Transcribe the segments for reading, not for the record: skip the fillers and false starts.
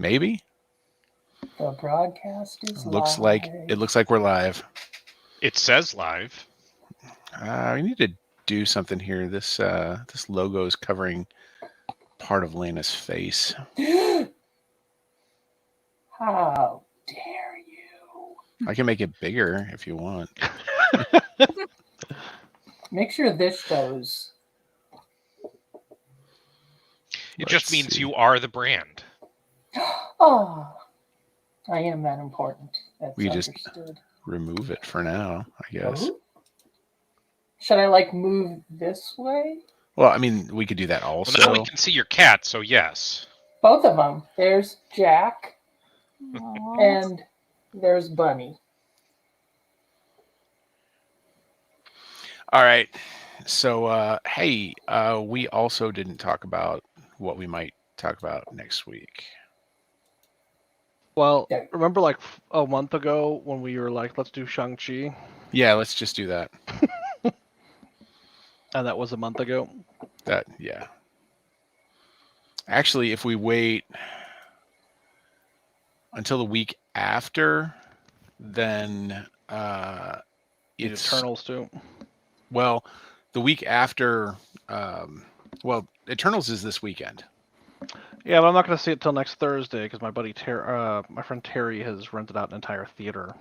Maybe. The broadcast is Looks live. like we're live. It says live. We need to do something here. This logo is covering part of Lena's face. How dare you? I can make it bigger if you want. Make sure this shows. It just means you are the brand. Oh, I am that important. That's We just understood. remove it for now, I guess. Oh? Should I move this way? Well, I mean, we could do that also. Well, now we can see your cat, so yes. Both of them. There's Jack and there's Bunny. All right. So, hey, we also didn't talk about what we might talk about next week. Well, remember a month ago when we were like, let's do Shang-Chi? Yeah, let's just do that. And that was a month ago? Yeah. Actually, if we wait until the week after, then it's Eternals too. Well, the week after, Eternals is this weekend. Yeah, but I'm not going to see it till next Thursday because my friend Terry has rented out an entire theater.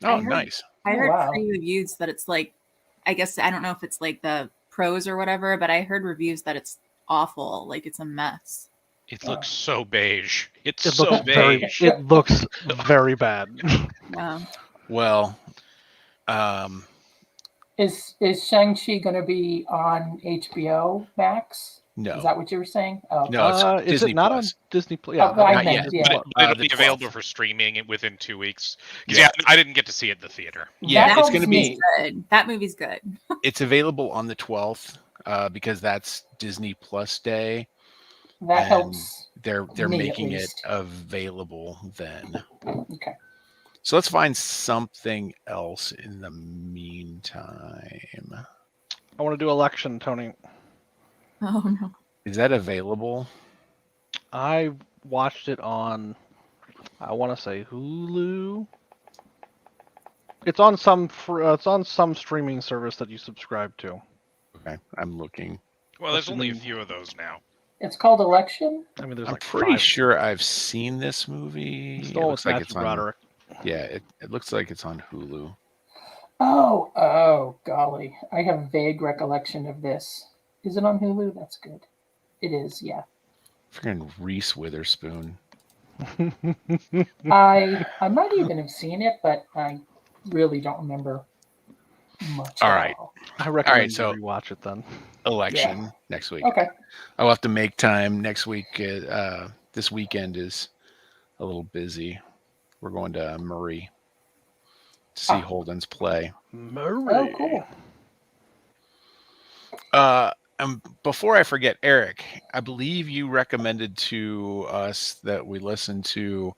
Oh, nice. I heard reviews that it's I guess I don't know if it's the pros or whatever, but I heard reviews that it's awful, it's a mess. It looks so beige. It so beige. It looks very bad. Yeah. Well, is Shang-Chi going to be on HBO Max? No. Is that what you were saying? Oh. No, it's is Disney it not Plus. on Disney Plus? Yeah, not yet. But it'll be available for streaming within 2 weeks. Yeah, I didn't get to see it in the theater. Yeah, it's going to be good. That movie's good. It's available on the 12th because that's Disney Plus Day. That helps. They're making it available then. Okay. So let's find something else in the meantime. I want to do Election, Tony. Oh no. Is that available? I watched it on, I want to say Hulu. It's on some streaming service that you subscribe to. Okay, I'm looking. Well, there's only a few of those now. It's called Election? I mean, there's I'm pretty sure I've seen this movie. It looks like it's on. Roderick. Yeah, it looks like it's on Hulu. Oh, golly. I have a vague recollection of this. Is it on Hulu? That's good. It is, yeah. Freaking Reese Witherspoon. I might even have seen it, but I really don't remember much. All right. I recommend you rewatch it then. Election next week. Okay. I'll have to make time next week. This weekend is a little busy. We're going to Murray to see Holden's play. Murray. Oh, cool. And before I forget, Eric, I believe you recommended to us that we listen to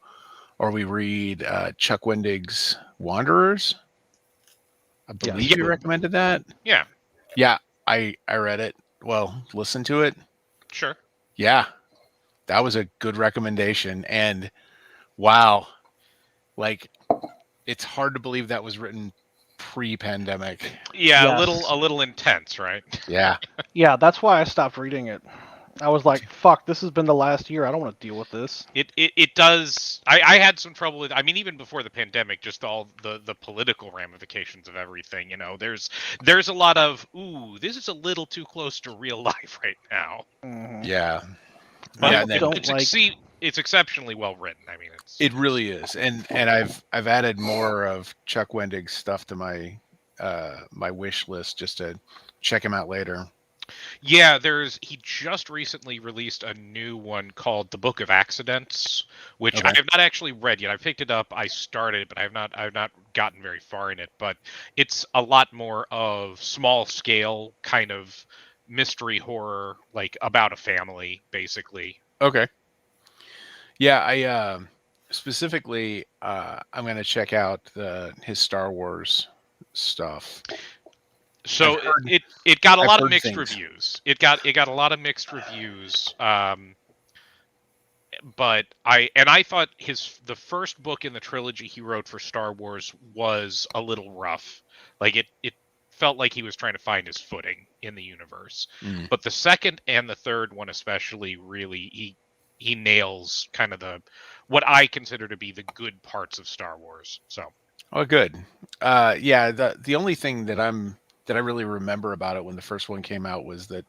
or we read Chuck Wendig's Wanderers. I believe you recommended that. Yeah. Yeah, I read it. Well, listen to it. Sure. Yeah, that was a good recommendation. And wow, it's hard to believe that was written pre-pandemic. Yeah, yes. a little intense, right? Yeah. Yeah, that's why I stopped reading it. I was like, fuck, this has been the last year. I don't want to deal with this. It does. I had some trouble with, even before the pandemic, just all the political ramifications of everything. There's a lot of, this is a little too close to real life right now. Mm-hmm. Yeah. But it's exceptionally well written. It really is. And I've added more of Chuck Wendig's stuff to my my wish list just to check him out later. Yeah, he just recently released a new one called The Book of Accidents, which I have not actually read yet. I picked it up, I started, but I have not gotten very far in it. But it's a lot more of small scale kind of mystery horror, about a family, basically. Okay. Yeah, I specifically I'm going to check out his Star Wars stuff. So it got a lot of mixed reviews. It got a lot of mixed reviews. but I thought the first book in the trilogy he wrote for Star Wars was a little rough. Like it felt like he was trying to find his footing in the universe. Mm. But the second and the third one especially, really he nails kind of what I consider to be the good parts of Star Wars. So Oh, good. Yeah, the only thing that I really remember about it when the first one came out was that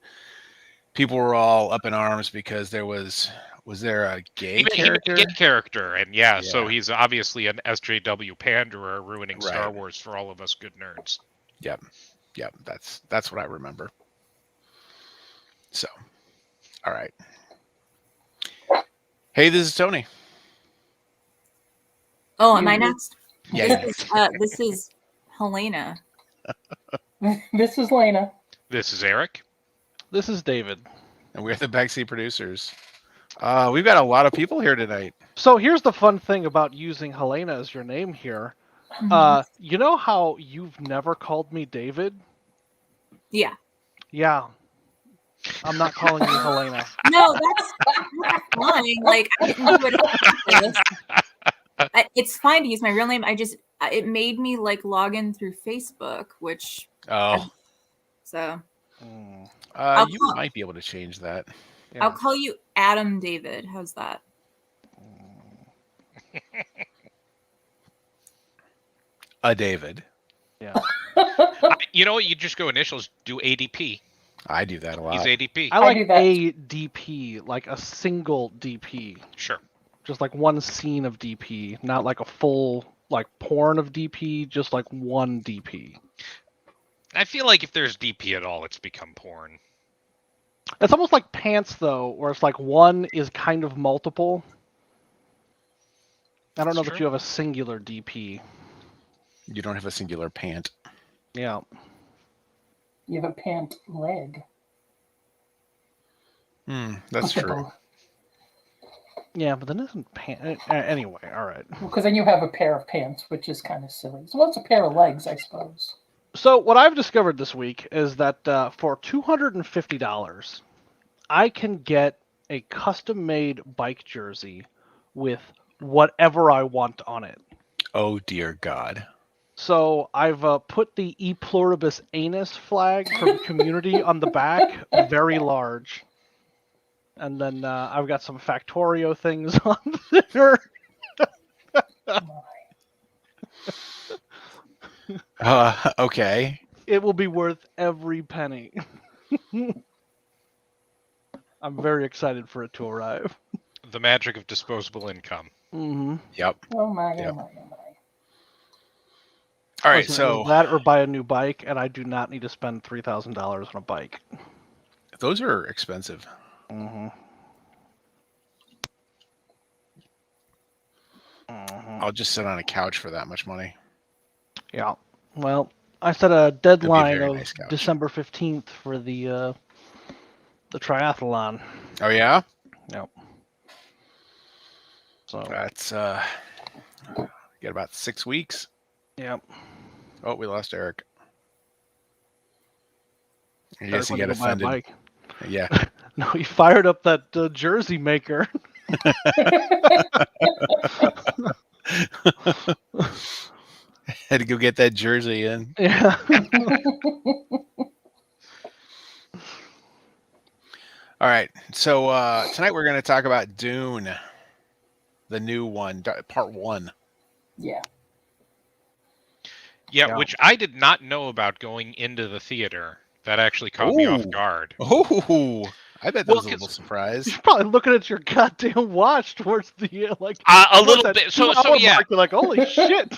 people were all up in arms because was there a gay he made a character? gay character, and so Yeah. he's obviously an SJW panderer, ruining Star Right. Wars for all of us good nerds. Yep. That's what I remember. So, all right. Hey, this is Tony. Oh, am I next? Yeah. This is Helena. This is Lena. This is Eric. This is David. And we're the Backseat Producers. We've got a lot of people here tonight. So here's the fun thing about using Helena as your name here. You know how you've never called me David? Yeah. Yeah. I'm not calling you Helena. No, that's fine. Like, I didn't do it on purpose. It's fine to use my real name. It made me like log in through Facebook, which Oh, so you might be able to change that. Yeah. I'll call you Adam David. How's that? David. Yeah. You know what? You just go initials, do ADP. I do that a lot. He's ADP. I like do that. a DP, like a single DP. Sure. Just like one scene of DP, not like a full like porn of DP, just like one DP. I feel like if there's DP at all, it's become porn. It's almost like pants though, where it's like one is kind of multiple. I don't know That's that true. you have a singular DP. You don't have a singular pant. Yeah. You have a pant leg. That's true. Yeah, but then isn't pant anyway, alright. Because then you have a pair of pants, which is kind of silly. So it's a pair of legs, I suppose. So what I've discovered this week is that for $250, I can get a custom-made bike jersey with whatever I want on it. Oh dear God. So I've put the E pluribus anus flag from Community on the back, very large. And then I've got some Factorio things on there. Okay. It will be worth every penny. I'm very excited for it to arrive. The magic of disposable income. Mm-hmm. Yep. Oh my, Yep. oh my, oh my. All right. Listen, So that or buy a new bike, and I do not need to spend $3,000 on a bike. those are expensive. Mm-hmm. I'll just sit on a couch for that much money. Yeah. Well, I set a deadline very of nice couch. December 15th for the triathlon. Oh yeah. Yep. So That's get about 6 weeks. yep. Oh, we lost Eric. I Eric guess he went got to go buy a offended. bike. Yeah. No, he fired up that jersey maker. Had to go get that jersey in. Yeah. All right. So tonight we're going to talk about Dune, the new one, part 1. Yeah. Yeah, which I did not know about going into the theater. That actually caught me off Ooh. guard. Oh, I bet that Well, was a little surprise. You're probably looking at your goddamn watch towards the like A towards little that bit. So 2-hour yeah. mark. You're like, holy shit.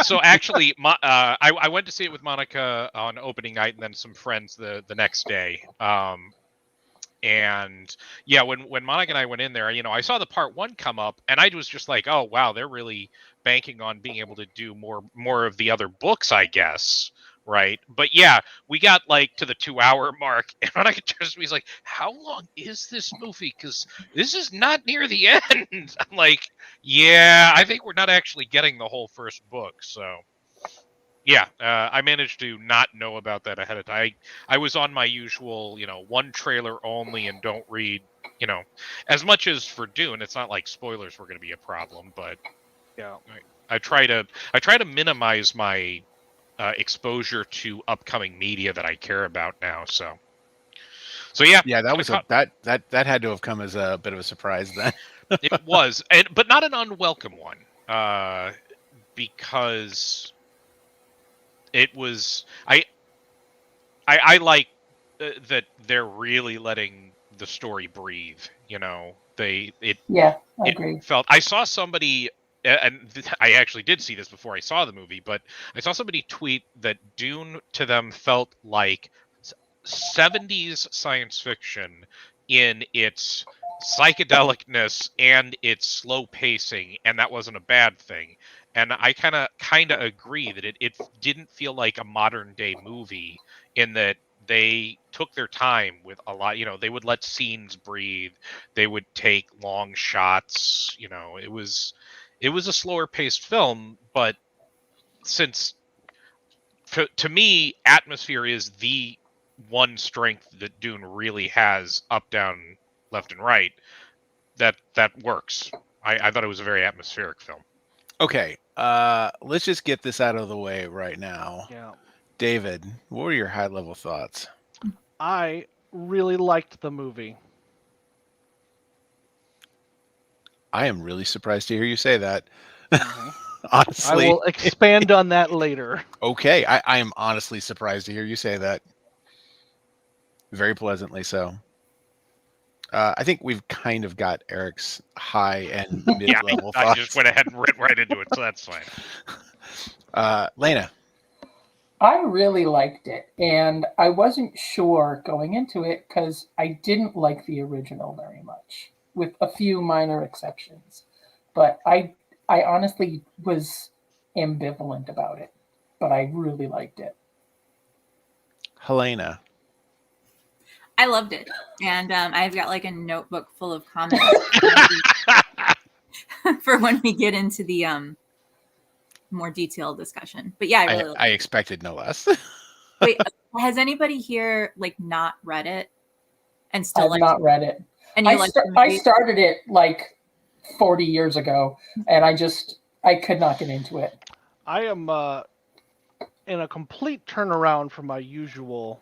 So actually, I went to see it with Monica on opening night, and then some friends the next day. And yeah, when Monica and I went in there, I saw the part 1 come up, and I was just like, oh wow, they're really banking on being able to do more of the other books, I guess. Right. But yeah, we got like to the 2-hour mark, and Monica turns to me, he's like, how long is this movie? Because this is not near the end. I'm like, yeah, I think we're not actually getting the whole first book. So, Yeah, I managed to not know about that ahead of time. I was on my usual, one trailer only and don't read, as much as for Dune. It's not like spoilers were going to be a problem, but Yeah. I try to minimize my exposure to upcoming media that I care about now. So yeah, Yeah, that I was caught, that had to have come as a bit of a surprise then. it was, but not an unwelcome one, because it was I like that they're really letting the story breathe. Yeah, I It agree. felt. I saw somebody, and I actually did see this before I saw the movie, but I saw somebody tweet that Dune to them felt like 70s science fiction in its psychedelicness and its slow pacing, and that wasn't a bad thing. And I kind of agree that it didn't feel like a modern day movie, in that they took their time with a lot. They would let scenes breathe. They would take long shots. It was a slower paced film, but since to me, atmosphere is the one strength that Dune really has, up, down, left, and right. That works. I thought it was a very atmospheric film. Okay, let's just get this out of the way right now. Yeah. David, what were your high level thoughts? I really liked the movie. I am really surprised to hear you say that. Mhm. Honestly, I will expand on that later. okay, I am honestly surprised to hear you say that. Very pleasantly so. I think we've kind of got Eric's high and mid Yeah, level I thoughts. just went ahead and went right into it, so that's fine. Lena, I really liked it, and I wasn't sure going into it because I didn't like the original very much, with a few minor exceptions. But I honestly was ambivalent about it, but I really liked it. Helena, I loved it, and I've got like a notebook full of comments for when we get into the more detailed discussion. But yeah, I really liked I it. expected no less. Wait, has anybody here like not read it and still I've like not read it. and you like I started it like 40 years ago, and I could not get into it. I am in a complete turnaround from my usual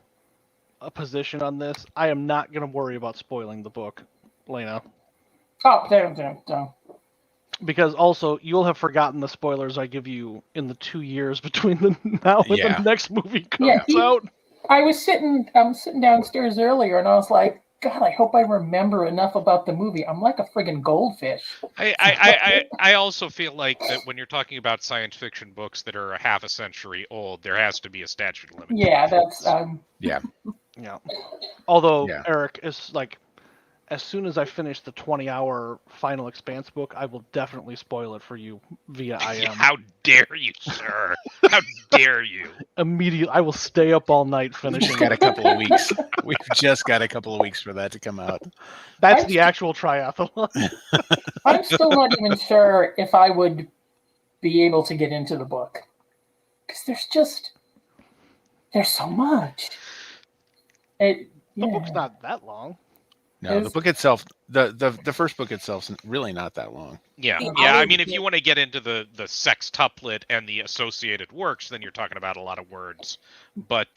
position on this. I am not going to worry about spoiling the book, Lena. Oh, damn. Because also, you'll have forgotten the spoilers I give you in the 2 years between the now and Yeah. the next movie comes Yeah, out. I'm sitting downstairs earlier, and I was like, God, I hope I remember enough about the movie. I'm like a friggin' goldfish. I also feel like that when you're talking about science fiction books that are a half a century old, there has to be a statute of limitations. Yeah, that's Yeah. Yeah. Although, Yeah. Eric, is like, as soon as I finish the 20-hour Final Expanse book, I will definitely spoil it for you via IM. How dare you, sir? How dare you? Immediately, I will stay up all night We've finishing just got a it. couple of weeks. We've just got a couple of weeks for that to come out. That's the actual triathlon. I'm still not even sure if I would be able to get into the book, because there's so much. The book's not that long. No, the book itself, the first book itself's really not that long. Yeah, The yeah. I olive mean, if bit- you want to get into the sextuplet and the associated works, then you're talking about a lot of words. But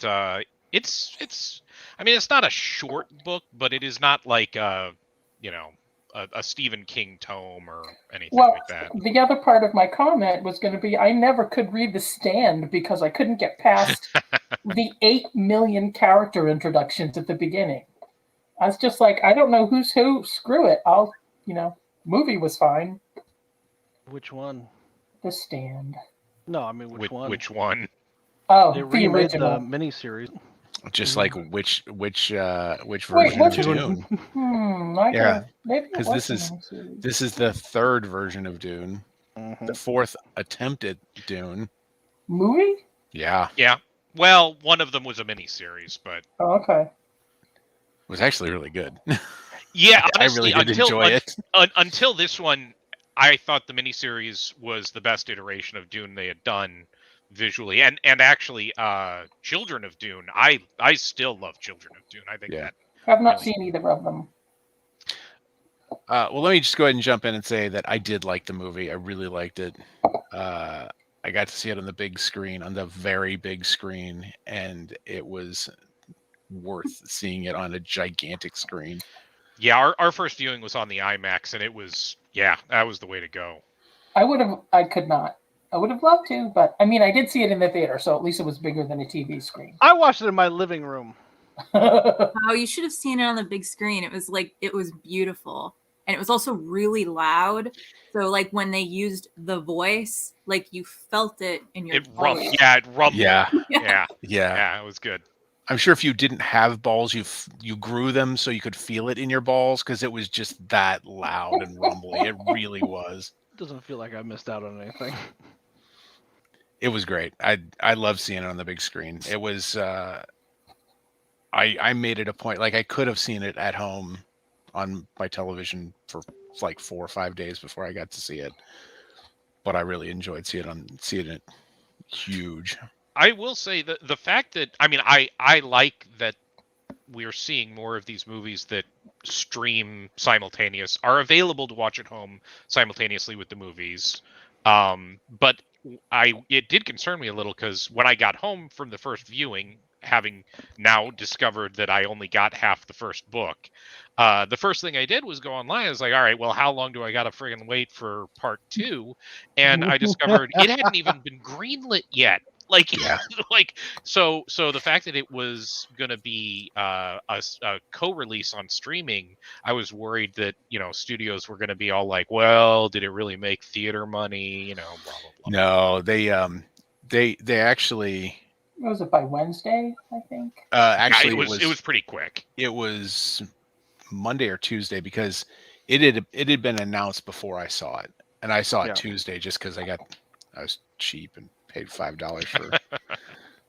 it's. I mean, it's not a short book, but it is not like a Stephen King tome or anything Well, like that. the other part of my comment was going to be I never could read The Stand because I couldn't get past the 8 million character introductions at the beginning. I was just like, I don't know who's who. Screw it. Movie was fine. Which one? The Stand. No, I mean, which one? Which one? Oh, They the remade the original. miniseries. Just like which version what's of it- Dune? Yeah. Maybe it 'Cause was this the is- miniseries. This is the third version of Dune, Mhm. the fourth attempt at Dune. Movie? Yeah, Yeah. Well, one of them was a miniseries, but Oh, okay. it was actually really good. yeah, I honestly, really did enjoy it. Until this one, I thought the miniseries was the best iteration of Dune they had done, visually, and actually, Children of Dune. I still love Children of Dune. I think Yeah. that I've not really- seen either of them. Well, let me just go ahead and jump in and say that I did like the movie. I really liked it. I got to see it on the big screen, on the very big screen, and it was worth seeing it on a gigantic screen. Yeah, our first viewing was on the IMAX, and it was that was the way to go. I could not. I would have loved to, but I mean, I did see it in the theater, so at least it was bigger than a TV screen. I watched it in my living room. Oh, you should have seen it on the big screen. It was beautiful. And it was also really loud. So like when they used the voice, like you felt it in your It rumbled. voice. Yeah, it rumbled. Yeah, Yeah, yeah. it was good. I'm sure if you didn't have balls, you grew them so you could feel it in your balls because it was just that loud and rumbly. It really was. Doesn't feel like I missed out on anything. It was great. I love seeing it on the big screen. It was. I made it a point. Like I could have seen it at home on my television for like 4 or 5 days before I got to see it, but I really enjoyed seeing it huge. I will say that the fact that I like that we're seeing more of these movies that stream are available to watch at home simultaneously with the movies. But it did concern me a little because when I got home from the first viewing, having now discovered that I only got half the first book, the first thing I did was go online. I was like, all right, well, how long do I got to friggin' wait for part 2? And I discovered it hadn't even been greenlit yet. Like, Yeah. so the fact that it was going to be a co-release on streaming, I was worried that, studios were going to be all like, well, did it really make theater money? Blah, blah, blah. No, they actually. Was it by Wednesday? I think. Actually, it was pretty quick. It was Monday or Tuesday because it had been announced before I saw it, and I saw it Tuesday just because I was cheap and paid $5 for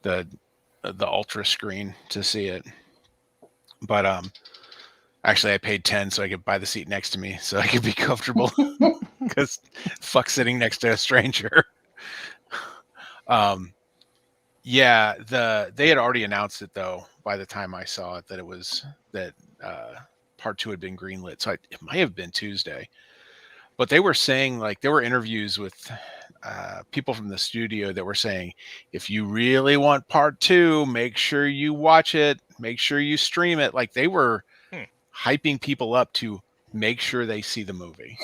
the ultra screen to see it. But actually I paid $10 so I could buy the seat next to me so I could be comfortable because fuck sitting next to a stranger. Yeah, they had already announced it though by the time I saw it that part 2 had been greenlit. So it might have been Tuesday. But they were saying, like, there were interviews with people from the studio that were saying, if you really want part 2, make sure you watch it, make sure you stream it. Like they were hyping people up to make sure they see the movie,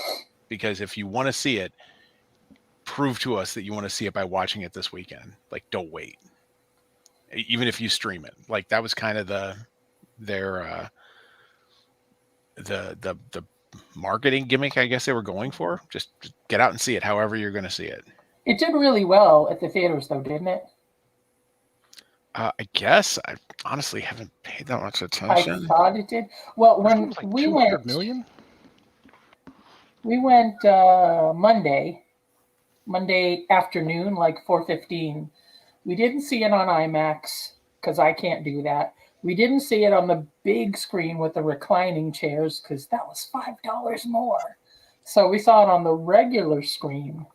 because if you want to see it, prove to us that you want to see it by watching it this weekend. Like, don't wait, even if you stream it. Like that was kind of the marketing gimmick, I guess they were going for. Just get out and see it however you're going to see it. It did really well at the theaters, though, didn't it? I guess I honestly haven't paid that much I attention. thought it did. Well, when Like we 200 went, million? we went Monday afternoon, like 4:15. We didn't see it on IMAX because I can't do that. We didn't see it on the big screen with the reclining chairs because that was $5 more. So we saw it on the regular screen.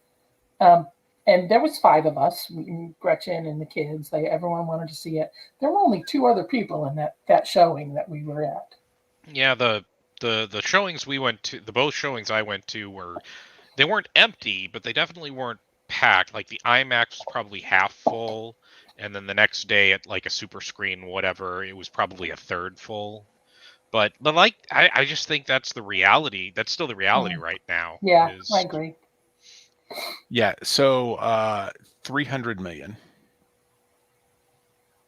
And there was 5 of us, Gretchen and the kids. Everyone wanted to see it. There were only 2 other people in that showing that we were at. Yeah, the showings we went to, the both showings I went to they weren't empty, but they definitely weren't packed. Like the IMAX was probably half full, and then the next day at like a super screen, whatever, it was probably a third full. But like, I just think that's the reality. That's still the reality right now. Yeah, I agree. Yeah, so 300 million.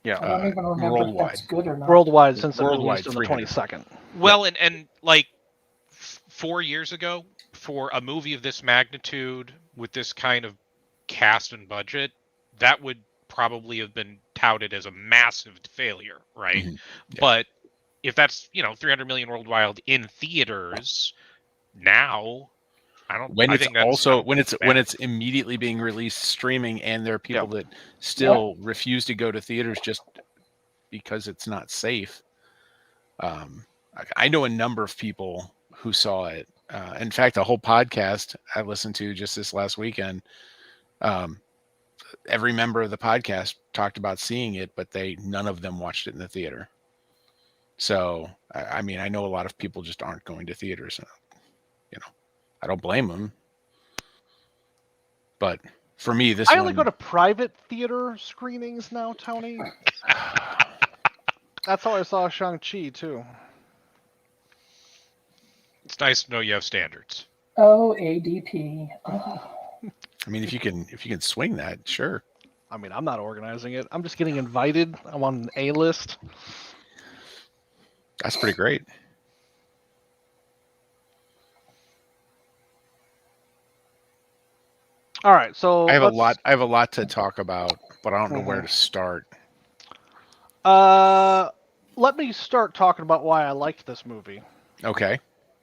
Yeah, I don't even remember if worldwide. that's good or not. worldwide since it Worldwide, released on the 300. 22nd. Well, and like 4 years ago, for a movie of this magnitude with this kind of cast and budget, that would probably have been touted as a massive failure, right? Mhm. Yeah. But if that's 300 million worldwide in theaters now, When I it's think that's also not when it's bad. when it's immediately being released streaming, and there are people that still refuse to go to theaters just because it's not safe. I know a number of people who saw it. In fact, a whole podcast I listened to just this last weekend. every member of the podcast talked about seeing it, but none of them watched it in the theater. So, I mean, I know a lot of people just aren't going to theaters. And, I don't blame them. But for me, this I one. only go to private theater screenings now, Tony. That's how I saw Shang-Chi, too. It's nice to know you have standards. Oh, ADP. Oh. I mean, if you can swing that, sure. I mean, I'm not organizing it. I'm just getting invited. I'm on an A-list. That's pretty great. All right, so I have a lot to talk about, but I don't know where Mhm. to start. Let me start talking about why I liked this movie, Okay.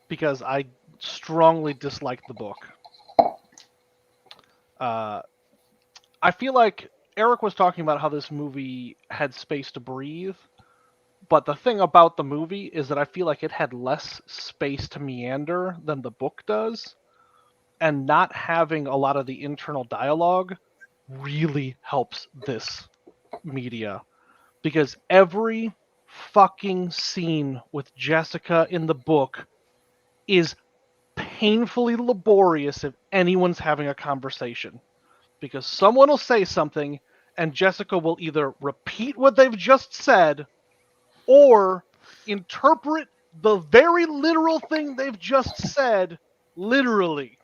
because I strongly disliked the book. I feel like Eric was talking about how this movie had space to breathe, but the thing about the movie is that I feel like it had less space to meander than the book does, and not having a lot of the internal dialogue really helps this media, because every fucking scene with Jessica in the book is painfully laborious if anyone's having a conversation, because someone will say something and Jessica will either repeat what they've just said or interpret the very literal thing they've just said literally.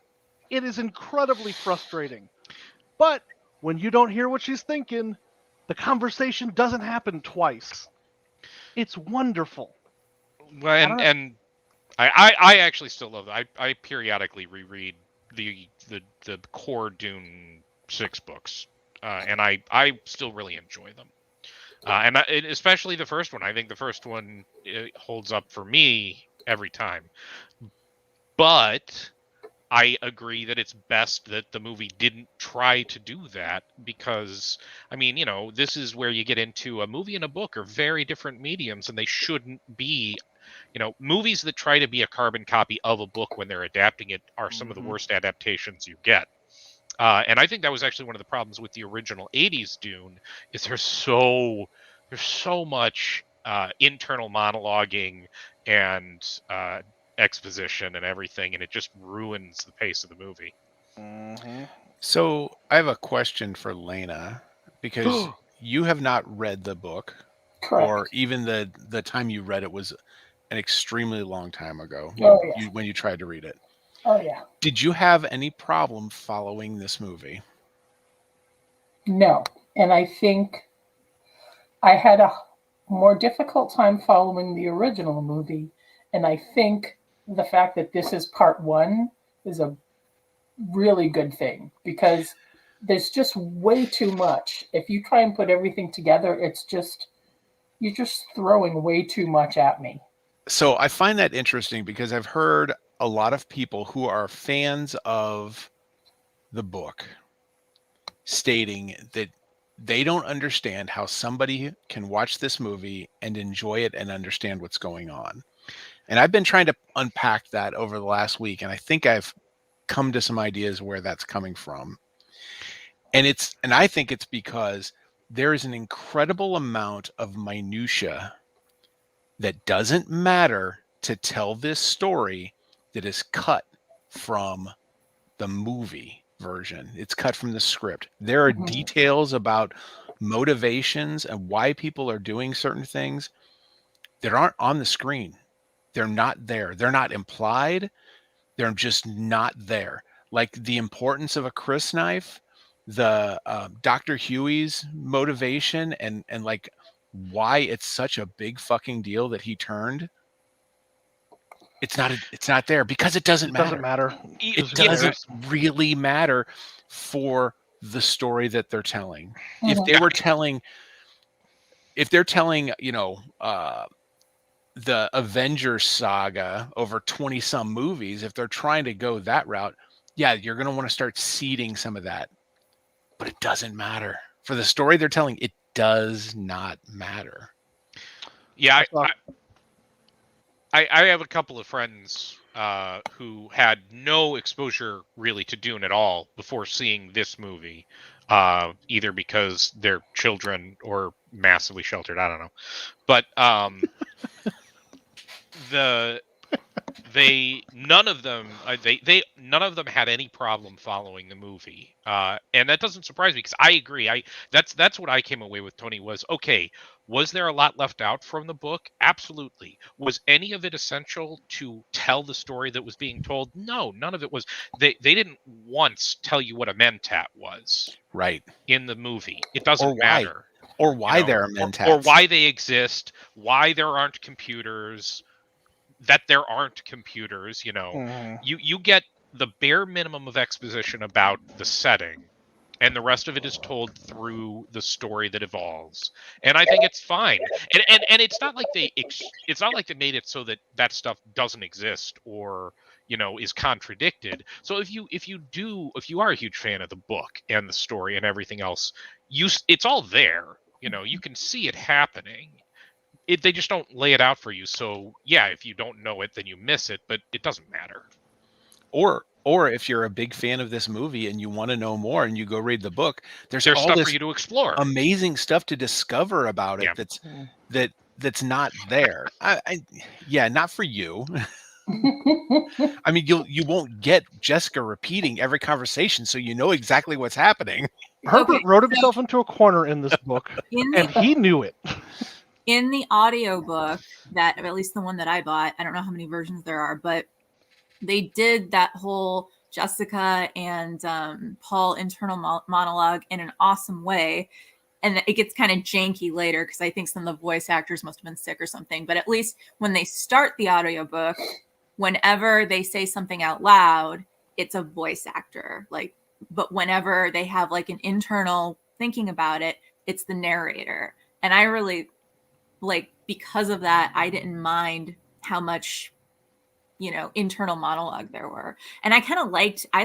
It is incredibly frustrating. But when you don't hear what she's thinking, the conversation doesn't happen twice. It's wonderful. Well, and I actually still love that. I periodically reread the core Dune 6 books, and I still really enjoy them. And especially the first one. I think the first one holds up for me every time. But I agree that it's best that the movie didn't try to do that, because, I mean, this is where you get into a movie and a book are very different mediums, and they shouldn't be. Movies that try to be a carbon copy of a book when they're adapting it are some of the worst adaptations you get. And I think that was actually one of the problems with the original '80s Dune, is there's so much internal monologuing and exposition and everything, and it just ruins the pace of the movie. Mm-hmm. So I have a question for Lena, because you have not read the book, Correct. or even the time you read it was an extremely long time ago. Oh, yeah. When you tried to read it. Oh, yeah. Did you have any problem following this movie? No. And I think I had a more difficult time following the original movie. And I think the fact that this is part one is a really good thing, because there's just way too much. If you try and put everything together, you're just throwing way too much at me. So I find that interesting, because I've heard a lot of people who are fans of the book stating that they don't understand how somebody can watch this movie and enjoy it and understand what's going on. And I've been trying to unpack that over the last week, and I think I've come to some ideas where that's coming from. And I think it's because there is an incredible amount of minutia that doesn't matter to tell this story that is cut from the movie version. It's cut from the script. There are details about motivations and why people are doing certain things that aren't on the screen. They're not there. They're not implied. They're just not there. Like the importance of a crysknife, the Dr. Huey's motivation, and like why it's such a big fucking deal that he turned. It's not there because it doesn't matter. Doesn't matter. It doesn't really matter for the story that they're telling. If they were telling, the Avengers saga over 20 some movies, if they're trying to go that route, yeah, you're going to want to start seeding some of that. But it doesn't matter. For the story they're telling, it does not matter. Yeah, I have a couple of friends who had no exposure really to Dune at all before seeing this movie. either because they're children or massively sheltered. I don't know, but the none of them none of them had any problem following the movie, and that doesn't surprise me because I agree. That's what I came away with, Tony, was okay. Was there a lot left out from the book? Absolutely. Was any of it essential to tell the story that was being told? No, none of it was. They didn't once tell you what a mentat was Right. in the movie. It Or doesn't why. matter. Or why there are Or mentats. why they exist, why there aren't computers, that there aren't computers. You get the bare minimum of exposition about the setting, and the rest of it is told through the story that evolves, and I think it's fine. And it's not like it's not like they made it so that that stuff doesn't exist or is contradicted. So if you are a huge fan of the book and the story and everything else, it's all there. You can see it happening. They just don't lay it out for you. So yeah, if you don't know it, then you miss it, but it doesn't matter. Or if you're a big fan of this movie and you want to know more and you go read the book, there's all stuff this for you to explore. amazing stuff to discover about it Yeah. that's not there. Yeah, not for you. I mean, you won't get Jessica repeating every conversation, so you know exactly what's happening. Herbert wrote himself into a corner in this book, and he knew it. In the audiobook, that at least the one that I bought, I don't know how many versions there are, but they did that whole Jessica and Paul internal monologue in an awesome way. And it gets kind of janky later because I think some of the voice actors must have been sick or something. But at least when they start the audiobook, whenever they say something out loud, it's a voice actor. But whenever they have like an internal thinking about it, it's the narrator. And I really because of that, I didn't mind how much internal monologue there were. And I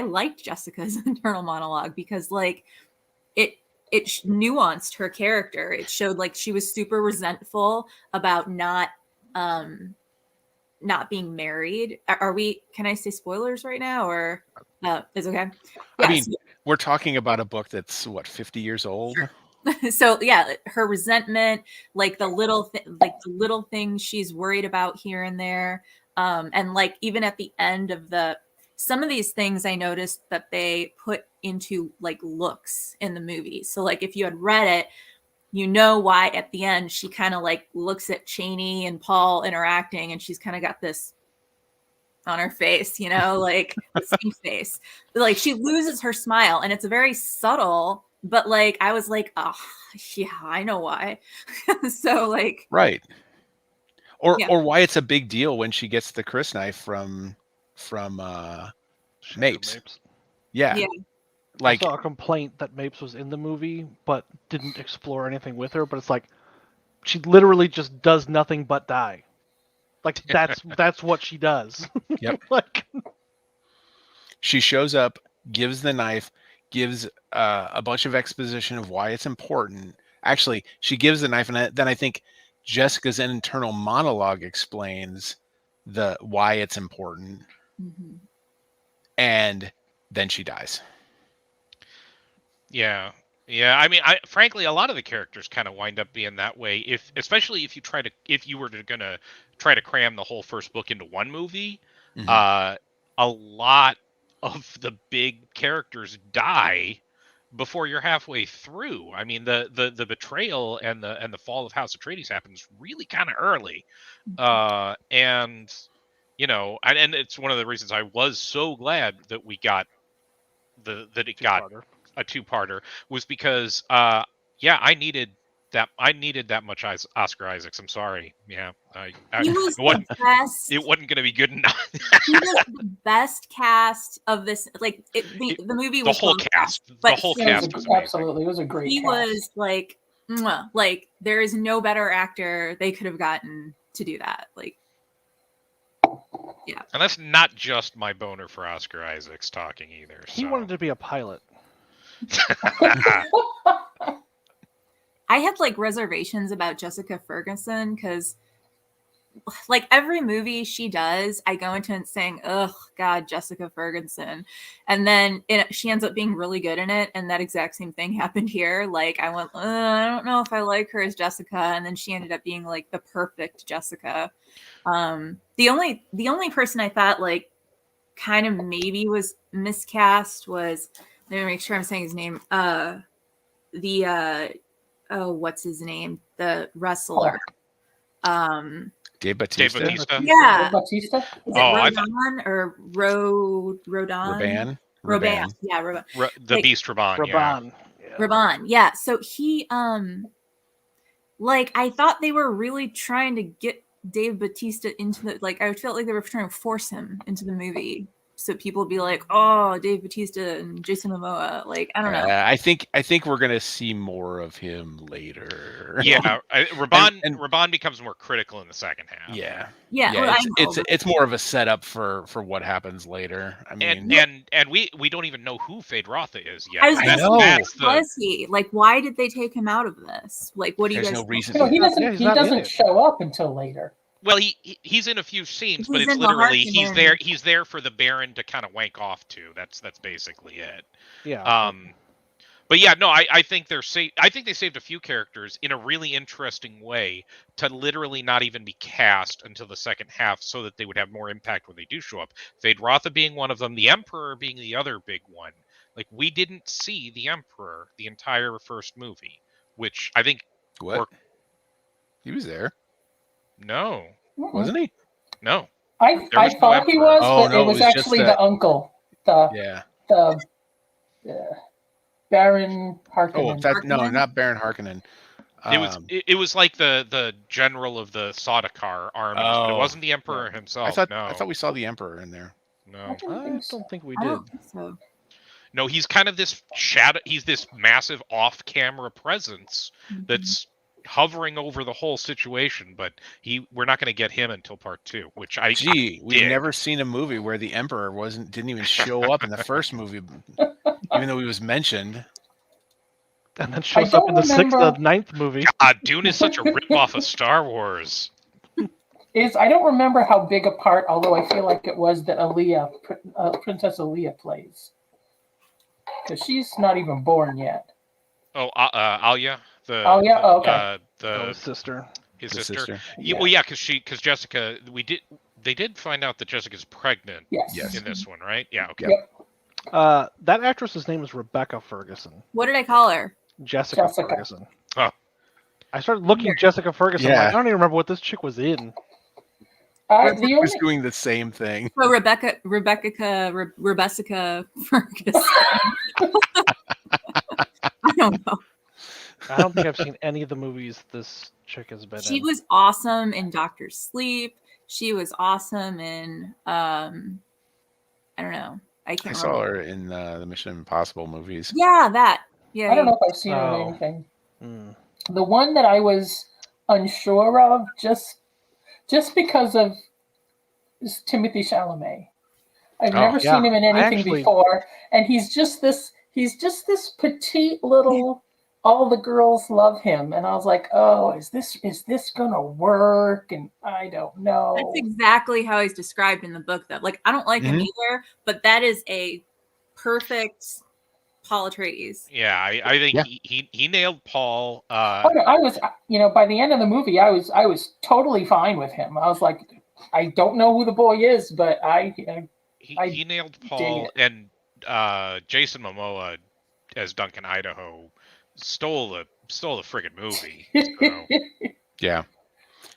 liked Jessica's internal monologue because it nuanced her character. It showed she was super resentful about not being married. Can I say spoilers right now, or is okay? I mean, we're talking about a book that's 50 years old. Sure. So yeah, her resentment, the little things she's worried about here and there, and even at the end of some of these things I noticed that they put into looks in the movie. So if you had read it, why at the end she kind of looks at Chaney and Paul interacting, and she's kind of got this on her face, the same face. She loses her smile, and it's a very subtle. But I was oh yeah, I know why. So right. Or why it's a big deal when she gets the Chris knife from Mapes. Yeah. I saw a complaint that Mapes was in the movie but didn't explore anything with her, but it's she literally just does nothing but die. That's what she does. Yep. She shows up, gives the knife, gives a bunch of exposition of why it's important. Actually, she gives the knife, and then I think Jessica's internal monologue explains why it's important. Mm-hmm. And then she dies. Yeah. I mean, frankly, a lot of the characters kind of wind up being that way. Especially if you were gonna try to cram the whole first book into one movie, a lot of the big characters die before you're halfway through. I mean, the betrayal and the fall of House Atreides happens really kind of early, and it's one of the reasons I was so glad that we got got a two-parter, was because I needed that much Oscar Isaacs. I'm sorry. Yeah, it wasn't going to be good enough. He was the best cast of this. The movie was the whole cast. But the whole cast was amazing. Absolutely, it was a great. He was mwah, there is no better actor they could have gotten to do that. Yeah. And that's not just my boner for Oscar Isaacs talking either. He wanted to be a pilot. I had reservations about Jessica Ferguson because like every movie she does, I go into it saying, "Ugh, God, Jessica Ferguson," and then she ends up being really good in it. And that exact same thing happened here. Like I went, I don't know if I like her as Jessica, and then she ended up being like the perfect Jessica. The only person I thought like kind of maybe was miscast was, let me make sure I'm saying his name. What's his name? The wrestler. Dave Dave Bautista. Bautista. Yeah. Batista? Is it Oh, I Rodon or Rodon? Raban. Raban. Yeah, Raban. The Like- Beast Raban. Yeah. Raban. Yeah. Raban. Yeah. So he like I thought they were really trying to get Dave Bautista into the, like I felt like they were trying to force him into the movie so people would be like, oh, Dave Bautista and Jason Momoa. Like I don't know. I think we're gonna see more of him later. Yeah, Raban And- Raban becomes more critical in the second half. Yeah. Yeah, well, I know, It's more of a setup for what happens later. I mean, And we don't even know who Feyd-Rautha is yet. I was I gonna know. say, That's the was he? Like, why did they take him out of this? Like, what do you there's guys no think? reason No, he to. doesn't. Yeah, he's he not in doesn't it. show up until later. well, he's in a few scenes, but He's it's in the literally he's Harkonnen. there for the Baron to kind of wank off to. That's basically it. Yeah. But yeah, no, I think I think they saved a few characters in a really interesting way to literally not even be cast until the second half, so that they would have more impact when they do show up. Feyd-Rautha being one of them, the Emperor being the other big one. Like we didn't see the Emperor the entire first movie, which I think What? He was there, no, Mm-mm. wasn't he? no. I There was no thought he Emperor. was, Oh, but no, it it was was just actually the- the uncle, the Yeah. Baron Oh, Harkonnen. no, Harkonnen? not Baron Harkonnen. It was like the general of the Sardaukar army. But it Oh, wasn't the Emperor himself. I thought no, we saw the Emperor in there. I no. didn't I think so. don't think we I did. don't think so. No, he's kind of this shadow. He's this massive off-camera presence that's hovering over the whole situation. But we're not going to get him until part 2, which I Gee, we've dig. never seen a movie where the Emperor didn't even show up in the first movie, even though he was mentioned. And then shows up don't in the sixth remember- and ninth movie. Dune is such a rip-off of Star Wars. I don't remember how big a part, although I feel like it was that Princess Aaliyah plays, because she's not even born yet. Oh, Alia, the Alia? Oh, okay. the Sister. his The sister. Yeah. Well, yeah, because Jessica, they did find out that Jessica's pregnant Yes. Yes. in this one, right? Yeah. Okay. Yep. That actress's name is Rebecca Ferguson. What did I call her? Jessica Jessica. Ferguson. Oh. I started looking at Jessica Ferguson. Yeah. Like, I don't even remember what this chick was in. The He was only, doing the same thing. Oh, Rebecca Ferguson. I don't know. I don't think I've seen any of the movies this chick has been She in. was awesome in Doctor Sleep. She was awesome in I don't know. I I can't saw remember. her in the Mission Impossible movies. Yeah, that. Yeah. I don't know if I've seen her in Oh. anything. Mm. The one that I was unsure of, just because of, is Timothy Chalamet. I've Oh, never yeah. seen him in I anything actually- before, and he's just this petite little. All the girls love him, and I was like, "Oh, is this gonna work?" And I don't know. That's exactly how he's described in the book, though. Like, I don't like him either, but that is a perfect Paul Atreides. Yeah, I think Yeah. he nailed Paul. Oh, no, I was, by the end of the movie, I was totally fine with him. I was like, I don't know who the boy is, but I He nailed Paul, and Jason Momoa as Duncan Idaho stole the friggin' movie. So. Yeah.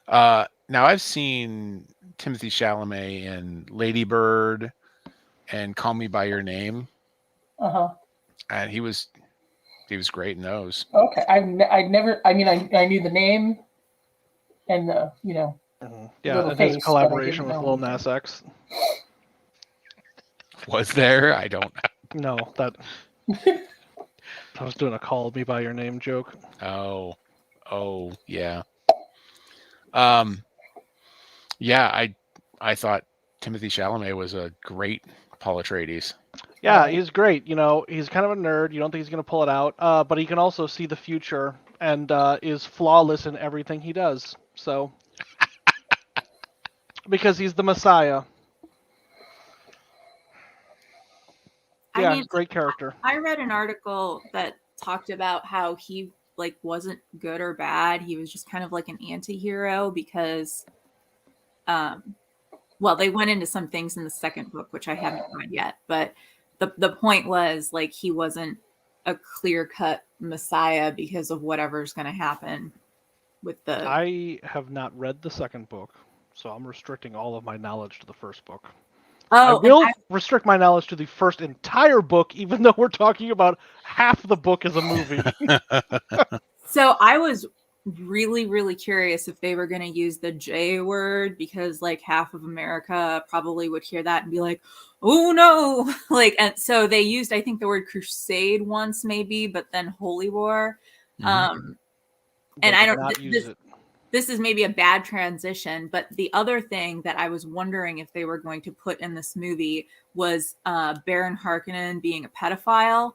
Now I've seen Timothy Chalamet in Lady Bird and Call Me by Your Name, uh-huh. and he was great in those. Okay, I'd never. I mean, I knew the name, and the Mhm. Yeah, Little and face, his but I collaboration didn't with know Lil Nas X. Was there? I don't. No, that I was doing a "Call Me by Your Name" joke. Oh, yeah. Yeah. I thought Timothy Chalamet was a great Paul Atreides. Yeah, he's great. He's kind of a nerd. You don't think he's going to pull it out, but he can also see the future and is flawless in everything he does. So Because he's the Messiah. Yeah, I mean, great character. I read an article that talked about how he like wasn't good or bad. He was just kind of like an anti-hero because well, they went into some things in the second book which I haven't read yet, but the point was like he wasn't a clear-cut Messiah because of whatever's going to happen with the I have not read the second book, so I'm restricting all of my knowledge to the first book. I Oh, will restrict my knowledge to the first entire book, even though we're talking about half the book as a movie. so I was really, really curious if they were going to use the J word because like half of America probably would hear that and be like, oh no. Like, and so they used, I think, the word crusade once maybe, but then holy war. And I don't, not use it. This is maybe a bad transition, but the other thing that I was wondering if they were going to put in this movie was Baron Harkonnen being a pedophile.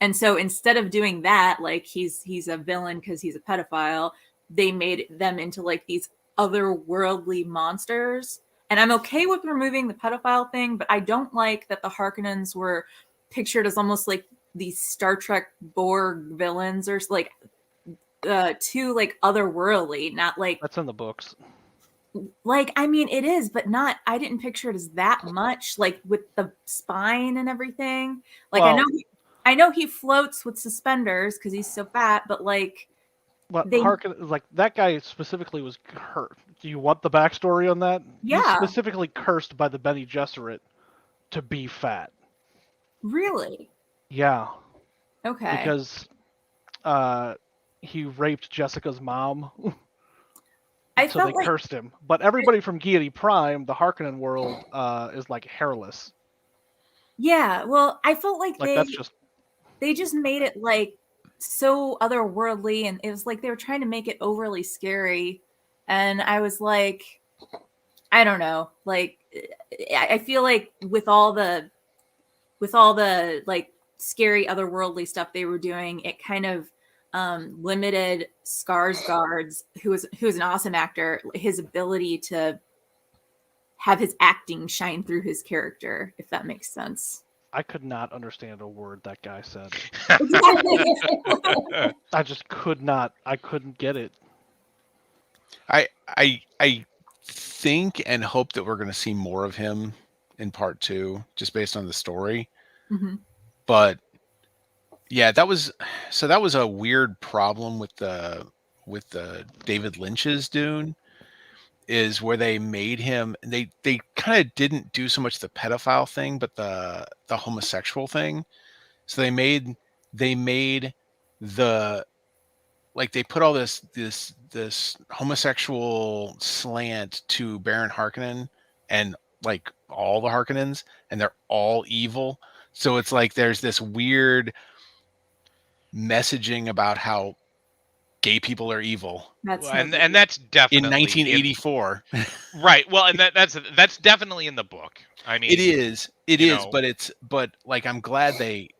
And so instead of doing that, like he's a villain because he's a pedophile, they made them into like these otherworldly monsters. And I'm okay with removing the pedophile thing, but I don't like that the Harkonnens were pictured as almost like these Star Trek Borg villains or like too like otherworldly, not like that's in the books. Like, I mean, it is, but not. I didn't picture it as that much, like with the spine and everything. Like, well, I know he floats with suspenders because he's so fat, but like, Harkonnen, like that guy specifically was hurt. Do you want the backstory on that? Yeah, he's specifically cursed by the Bene Gesserit to be fat. Really? Yeah. Okay. Because he raped Jessica's mom. So they cursed him. But everybody from Giedi Prime, the Harkonnen world, is like hairless. Yeah, well, I felt like they just made it like so otherworldly, and it was like they were trying to make it overly scary. And I was like, I don't know, like I feel like with all the like scary otherworldly stuff they were doing, it kind of limited Skarsgård's, who is an awesome actor, his ability to have his acting shine through his character, if that makes sense. I could not understand a word that guy said. I just could not. I couldn't get it. I think and hope that we're going to see more of him in part 2, just based on the story. Mm-hmm. But yeah, that was a weird problem with the David Lynch's Dune, is where they made him, they kind of didn't do so much the pedophile thing, but the homosexual thing. So they made the, like, they put all this homosexual slant to Baron Harkonnen and like all the Harkonnens, and they're all evil. So it's like there's this weird messaging about how gay people are evil. And that's definitely in 1984. Right. Well, and that's definitely in the book. I mean, it is, but like I'm glad they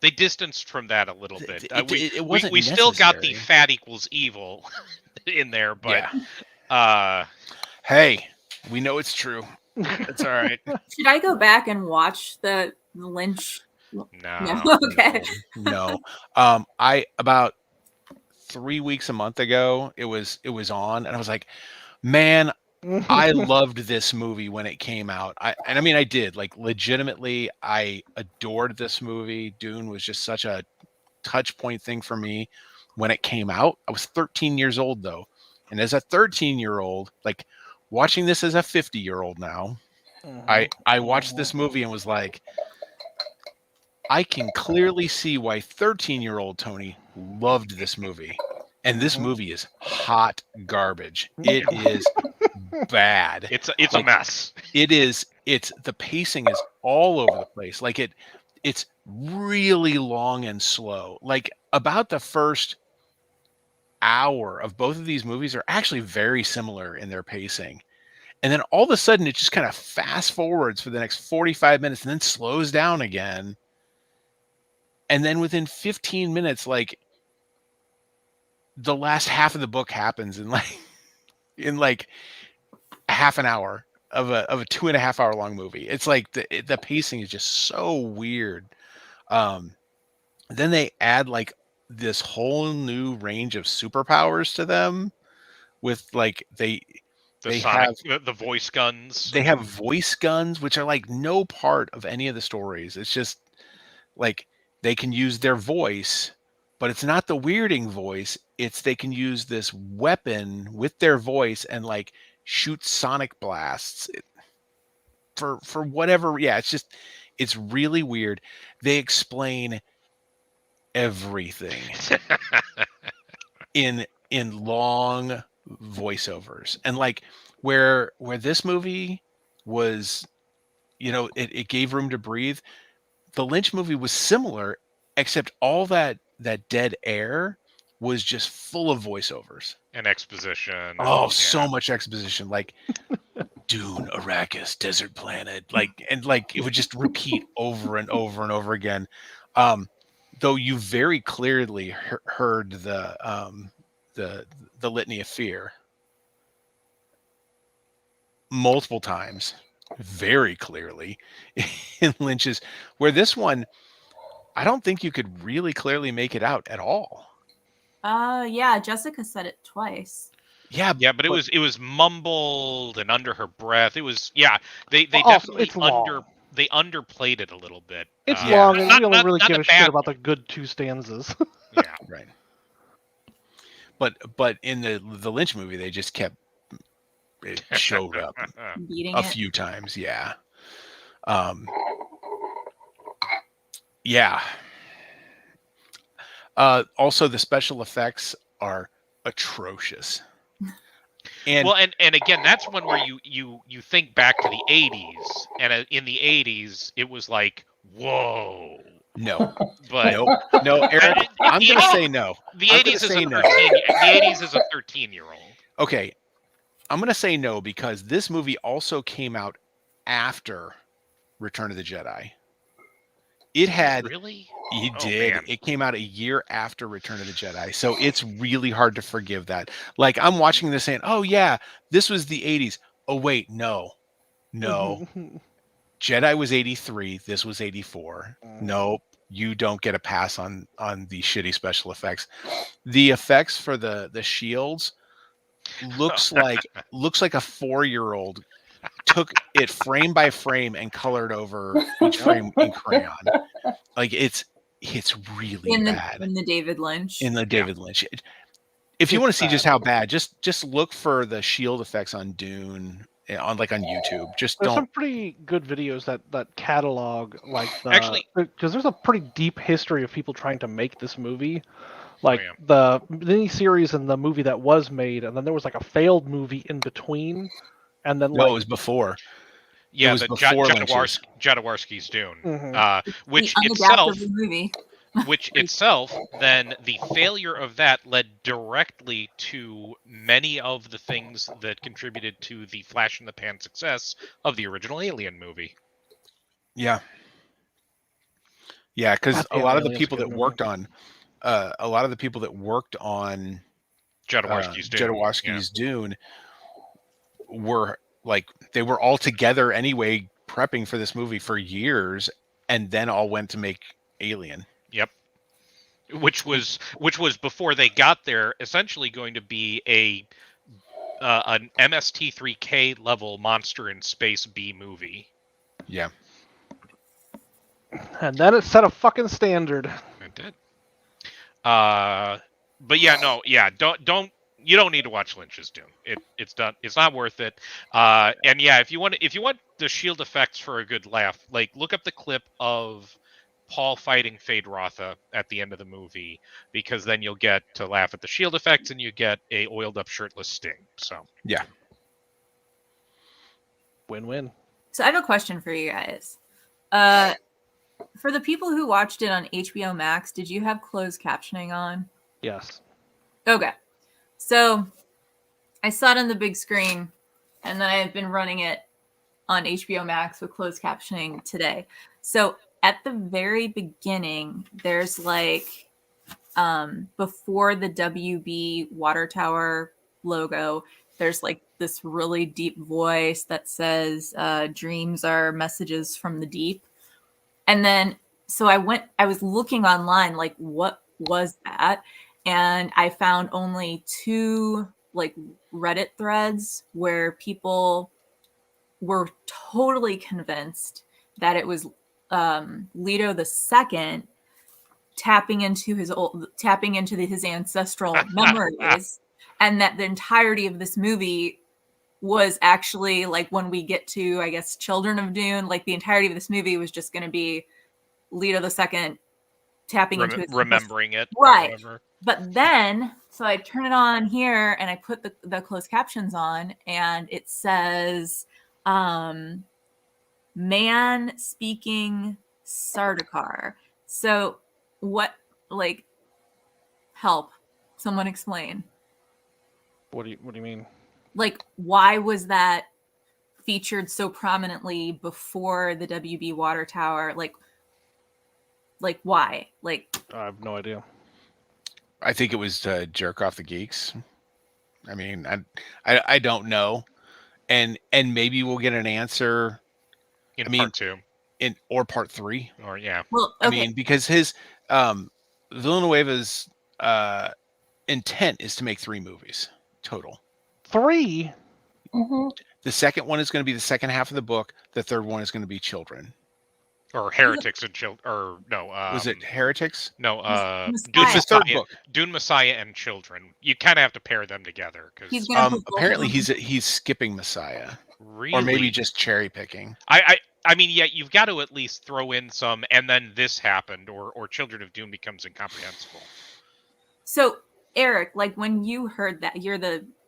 distanced from that a little bit. It wasn't we still got the fat equals evil in there, but hey, we know it's true. It's all right. Should I go back and watch the Lynch? No. Okay. No. I about 3 weeks, a month ago, it was on, and I was like, man, I loved this movie when it came out. I did, like, legitimately, I adored this movie. Dune was just such a touch point thing for me when it came out. I was 13 years old though, and as a 13-year-old, like, watching this as a 50-year-old now, I watched this movie and was like, I can clearly see why 13-year-old Tony loved this movie. And this movie is hot garbage. It is bad. It's a mess. It's the pacing is all over the place. Like it's really long and slow. Like about the first hour of both of these movies are actually very similar in their pacing. And then all of a sudden it just kind of fast forwards for the next 45 minutes and then slows down again. And then within 15 minutes, like, the last half of the book happens, and like half an hour of a 2.5 hour long movie. It's like the pacing is just so weird. Then they add like this whole new range of superpowers to them with like The they sonic, have the voice guns. they have voice guns, which are like no part of any of the stories. It's just like they can use their voice, but it's not the weirding voice. It's they can use this weapon with their voice and like shoot sonic blasts for whatever. Yeah, it's really weird. They explain everything in long voiceovers, and like where this movie was, it gave room to breathe. The Lynch movie was similar, except all that dead air was just full of voiceovers. And exposition. Oh, and, so yeah. much exposition, like Dune, Arrakis, desert planet, like, and like it would just repeat over and over and over again. Though you very clearly heard the litany of fear multiple times, very clearly in Lynch's. Where this one, I don't think you could really clearly make it out at all. Yeah, Jessica said it twice. Yeah, But it was mumbled and under her breath. It was they Also, definitely it's long. they underplayed it a little bit. It's Yeah. long, and we only really give the a shit bad about the good 2 stanzas. Yeah. right. But in the Lynch movie, they just kept it showed up Beating a it. few times. Yeah. Yeah. Also, the special effects are atrocious. And Well, and again, that's one where you think back to the 80s, and in the 80s, it was like, whoa. no, But no, Eric, I'm going to say no. the I'm 80s gonna is a say 13. no. The 80s is a 13-year-old. Okay, I'm going to say no because this movie also came out after Return of the Jedi. It had Really? It Oh, did. man. It came out a year after Return of the Jedi. So it's really hard to forgive that. Like I'm watching this saying, "Oh yeah, this was the 80s." Oh wait, no. Jedi was 83, this was 84. Nope, you don't get a pass on the shitty special effects. The effects for the shields looks like a 4-year-old took it frame by frame and colored over each frame in crayon. Like it's really bad in the David Lynch. in the David Lynch. If you want to see just how bad, just look for the shield effects on Dune on YouTube. Just There's don't. some pretty good videos that catalog like Actually- because there's a pretty deep history of people trying to make this movie. Like yeah. the mini series and the movie that was made, and then there was like a failed movie in between, and then No, like it was before. Yeah, was the before Lynch's. Jodorowsky's Dune, Mhm. which The itself, unadaptable movie. then the failure of that led directly to many of the things that contributed to the flash in the pan success of the original Alien movie. Yeah, because a Goddamn, lot of the Alien's a people good that movie. worked on Jodorowsky's Dune. Jodorowsky's Dune were like they were all together anyway, prepping for this movie for years, and then all went to make Alien. Yep. Which was before they got there, essentially going to be an MST3K level monster in space B movie. Yeah. And then it set a fucking standard. It did. But yeah, no, yeah, don't you don't need to watch Lynch's Dune. It's done. It's not worth it. And yeah, if you want the shield effects for a good laugh, like look up the clip of Paul fighting Fade Rotha at the end of the movie, because then you'll get to laugh at the shield effects and you get a oiled up shirtless Sting. So Yeah. Win-win. So I have a question for you guys. For the people who watched it on HBO Max, did you have closed captioning on? Yes. Okay. So I saw it on the big screen, and then I've been running it on HBO Max with closed captioning today. So at the very beginning, there's like before the WB water tower logo, there's like this really deep voice that says dreams are messages from the deep. And then so I was looking online, like, what was that? And I found only 2 like Reddit threads where people were totally convinced that it was Leto the Second tapping into his ancestral memories, and that the entirety of this movie was actually, like, when we get to, I guess, Children of Dune, like the entirety of this movie was just going to be Leto the Second tapping into his remembering it, right? But then, so I turn it on here and I put the closed captions on, and it says, "Man speaking Sardaukar." So what, like, help? Someone explain. What do you mean? Like, why was that featured so prominently before the WB water tower? Like why? Like, I have no idea. I think it was to jerk off the geeks. I mean, I don't know, and maybe we'll get an answer in part 2, or part 3, or yeah. well, okay. I mean, because his Villanueva's intent is to make 3 movies total. 3? Mm-hmm. The second one is going to be the second half of the book. The third one is going to be children. Or Heretics and Children, or no. Was it Heretics? No, Messiah. Dune What's the third Messiah, book? Dune Messiah and Children. You kind of have to pair them together He's because gonna put both apparently of them. he's skipping Messiah, really, or maybe just cherry picking. I mean, yeah, you've got to at least throw in some, and then this happened, or Children of Dune becomes incomprehensible. So, Eric, like, when you heard that, you're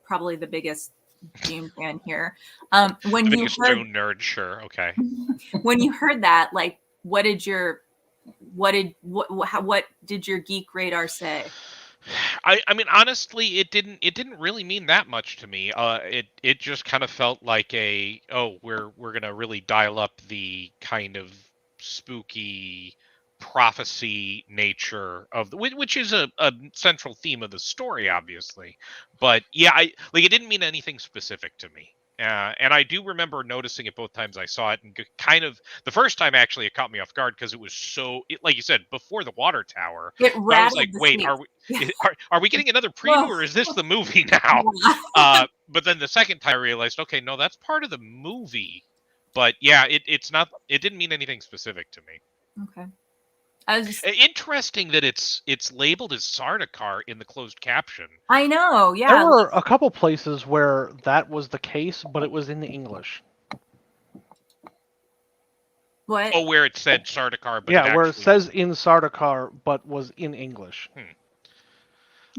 probably the biggest Dune fan here. When The you biggest heard Dune nerd, sure, okay. when you heard that, like, what did your geek radar say? I mean, honestly, it didn't really mean that much to me. It just kind of felt like we're gonna really dial up the kind of spooky prophecy nature of which is a central theme of the story, obviously. But yeah, it didn't mean anything specific to me. And I do remember noticing it both times I saw it, and kind of the first time actually it caught me off guard because it was like you said, before the water tower. It So I was like, rattled the wait, space. are we getting another preview, or is this the movie now? But then the second time I realized, okay, no, that's part of the movie. But yeah, it's not. It didn't mean anything specific to me. Okay. I was just, Interesting that it's labeled as Sardaukar in the closed caption. I know, yeah. There were a couple places where that was the case, but it was in the English. What? Oh, where it said Sardaukar, but Yeah, where it says in Sardaukar, but was in English.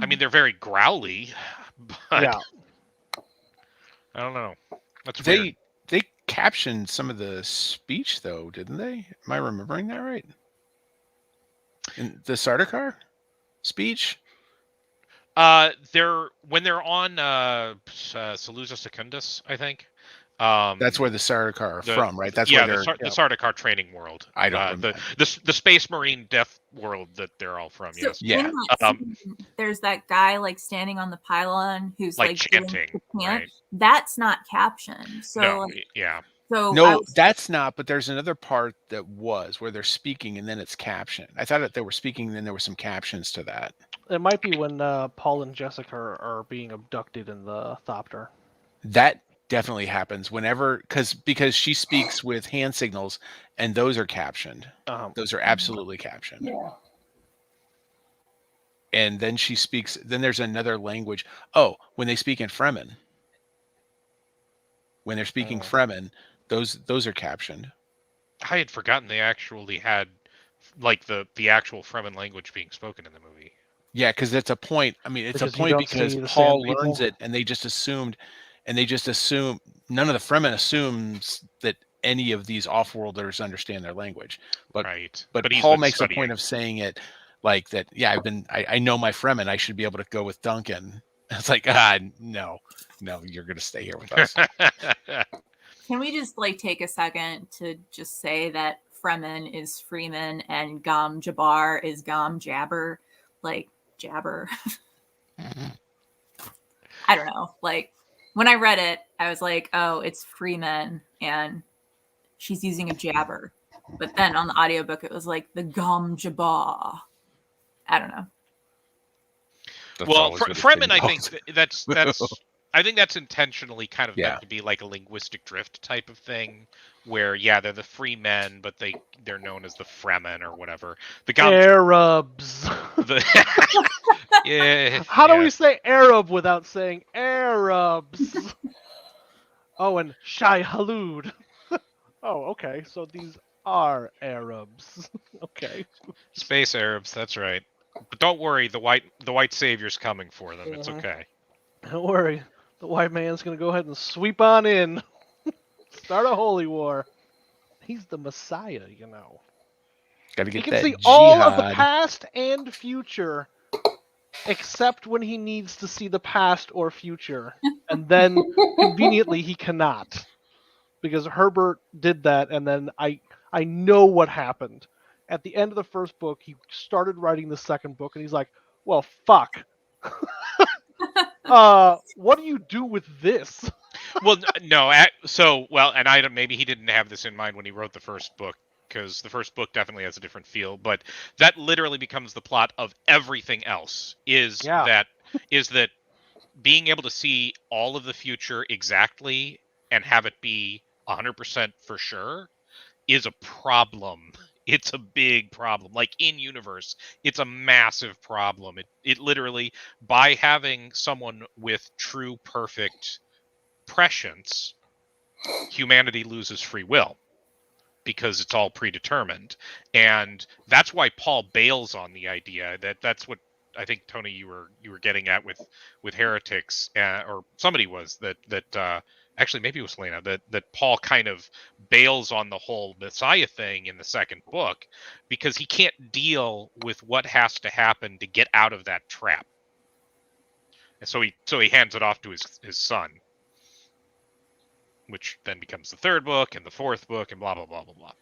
I mean, they're very growly, but Yeah. I don't know. That's weird. They captioned some of the speech, though, didn't they? Am I remembering that right? In the Sardaukar speech? When they're on Salusa Secundus, I think. That's where the Sardaukar are from, right? That's yeah, where the Sardaukar training world. I don't remember. The Space Marine death world that they're all from. So Yes. Yeah. in that scene, there's that guy, like, standing on the pylon who's Like like chanting, doing the chant. right? That's not captioned. So No, like, yeah. so No, that's not. But there's another part that was where they're speaking and then it's captioned. I thought that they were speaking and then there were some captions to that. It might be when Paul and Jessica are being abducted in the Thopter. That definitely happens whenever, because she speaks with hand signals and those are captioned. Those are absolutely captioned. Yeah. And then she speaks. Then there's another language. Oh, when they speak in Fremen. When they're speaking Fremen, those are captioned. I had forgotten they actually had like the actual Fremen language being spoken in the movie. Yeah, because it's a point. I mean, it's Because a you point don't because see the Paul sand learns people? it, and they just assume none of the Fremen assumes that any of these off-worlders understand their language. But right. but he's Paul been makes studying. a point of saying it like that. Yeah, I know my Fremen. I should be able to go with Duncan. It's like, no, you're gonna stay here with us. can we just, like, take a second to just say that Fremen is Freeman and Gom Jabbar is Gom Jabber, like Jabber. I don't know, like, When I read it, I was like, oh, it's free men and she's using a jabber. But then on the audiobook, it was like the gum jabbar. I don't know. That's Well, always what it's Fremen, been I called. think I think that's intentionally kind of Yeah. meant to be like a linguistic drift type of thing, where yeah, they're the free men, but they're known as the Fremen or whatever. The Gom, Arabs. the yeah, How do yeah. we say Arab without saying Arabs? Oh, and Shai Halud. Oh, okay. So these are Arabs. Okay. Space Arabs, that's right. But don't worry, the white savior's coming for them. It's Mhm. okay. Don't worry. The white man's gonna go ahead and sweep on in. Start a holy war. He's the Messiah, you know. Got to He get can that see all of the jihad. past and future, except when he needs to see the past or future. And then, conveniently, he cannot. Because Herbert did that, and then I know what happened. At the end of the first book, he started writing the second book, and he's like, well, fuck. What do you do with this? Well, no. And maybe he didn't have this in mind when he wrote the first book, because the first book definitely has a different feel. But that literally becomes the plot of everything else. Yeah. That being able to see all of the future exactly and have it be 100% for sure is a problem. It's a big problem. Like in universe, it's a massive problem. It literally, by having someone with true perfect prescience, humanity loses free will because it's all predetermined. And that's why Paul bails on the idea that's what I think, Tony, you were getting at with heretics, or somebody was that actually maybe it was Lena, that Paul kind of bails on the whole Messiah thing in the second book because he can't deal with what has to happen to get out of that trap. And so he hands it off to his son, which then becomes the third book and the fourth book and blah blah blah blah blah.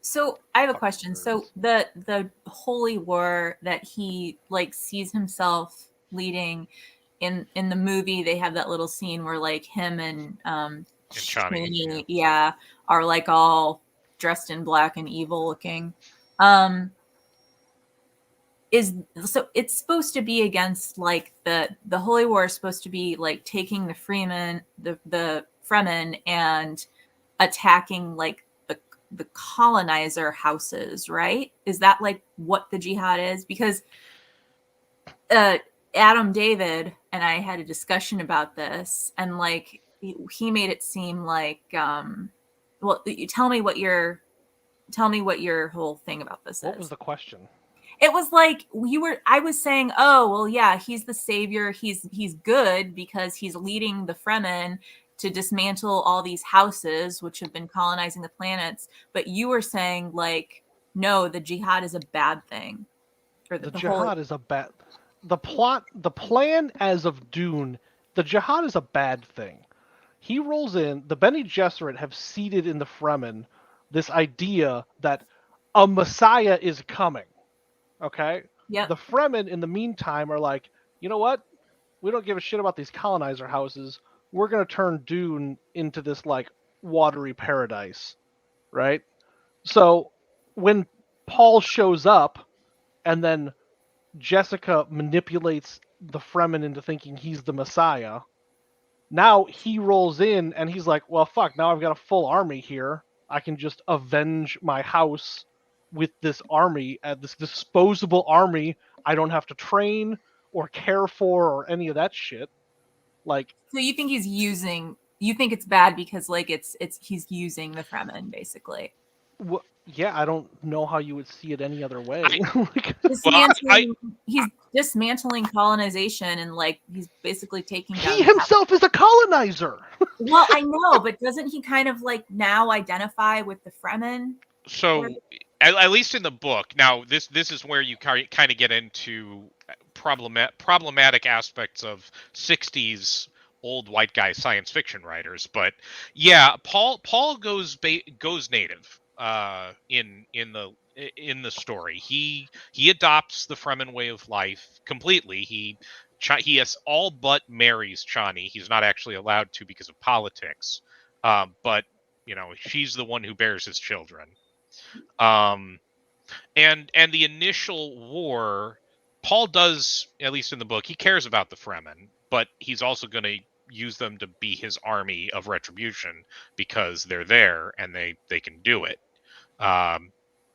So I have a question. So the holy war that he like sees himself leading in the movie, they have that little scene where like him and Chani, Chani, yeah, are like all dressed in black and evil looking. So it's supposed to be against like the holy war is supposed to be like taking the Freeman, the Fremen, and attacking like the colonizer houses, right? Is that like what the jihad is? Because Adam David and I had a discussion about this, and like he made it seem like well, tell me what your whole thing about this What is. was the question? It was like I was saying, oh well, yeah, he's the savior, he's good because he's leading the Fremen to dismantle all these houses which have been colonizing the planets. But you were saying like, no, the jihad is a bad thing. Or The whole jihad is a bad. The plan as of Dune, the jihad is a bad thing. He rolls in. The Bene Gesserit have seeded in the Fremen this idea that a Messiah is coming. Okay? Yep. The Fremen, in the meantime, are like, you know what? We don't give a shit about these colonizer houses. We're going to turn Dune into this, like, watery paradise. Right? So, when Paul shows up, and then Jessica manipulates the Fremen into thinking he's the Messiah, now he rolls in, and he's like, well, fuck, now I've got a full army here. I can just avenge my house with this army, this disposable army I don't have to train or care for or any of that shit. Like, so you think you think it's bad because like it's he's using the Fremen basically. yeah, I don't know how you would see it any other way. He's dismantling colonization and like he's basically taking down. He himself is a colonizer. Well, I know, but doesn't he kind of like now identify with the Fremen? So, at least in the book, now this is where you kind of get into problematic aspects of 60s old white guy science fiction writers. But yeah, Paul goes native in the story. He adopts the Fremen way of life completely. He He has all but marries Chani. He's not actually allowed to because of politics, but she's the one who bears his children. And the initial war, Paul does, at least in the book, he cares about the Fremen, but he's also going to use them to be his army of retribution because they're there and they can do it.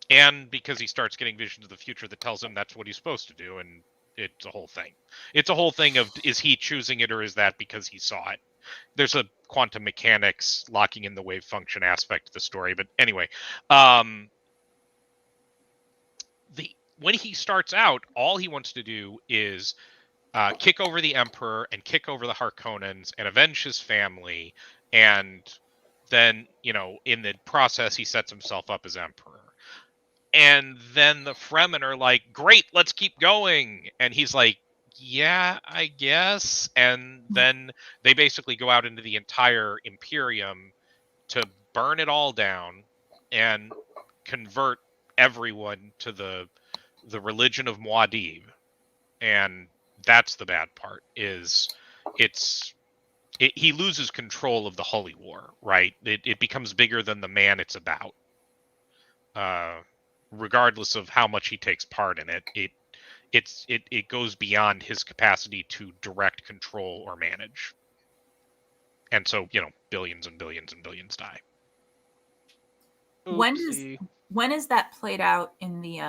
And because he starts getting visions of the future that tells him that's what he's supposed to do, and it's a whole thing. It's a whole thing of, is he choosing it or is that because he saw it? There's a quantum mechanics locking in the wave function aspect of the story, but anyway, when he starts out, all he wants to do is kick over the Emperor and kick over the Harkonnens and avenge his family, and then in the process he sets himself up as Emperor. And then the Fremen are like, great, let's keep going. And he's like, yeah, I guess. And then they basically go out into the entire Imperium to burn it all down and convert everyone to the religion of Muad'Dib. And that's the bad part, is he loses control of the Holy War, right? It becomes bigger than the man it's about. Regardless of how much he takes part in it, it goes beyond his capacity to direct, control, or manage. And so, billions and billions and billions die. When is that played out in the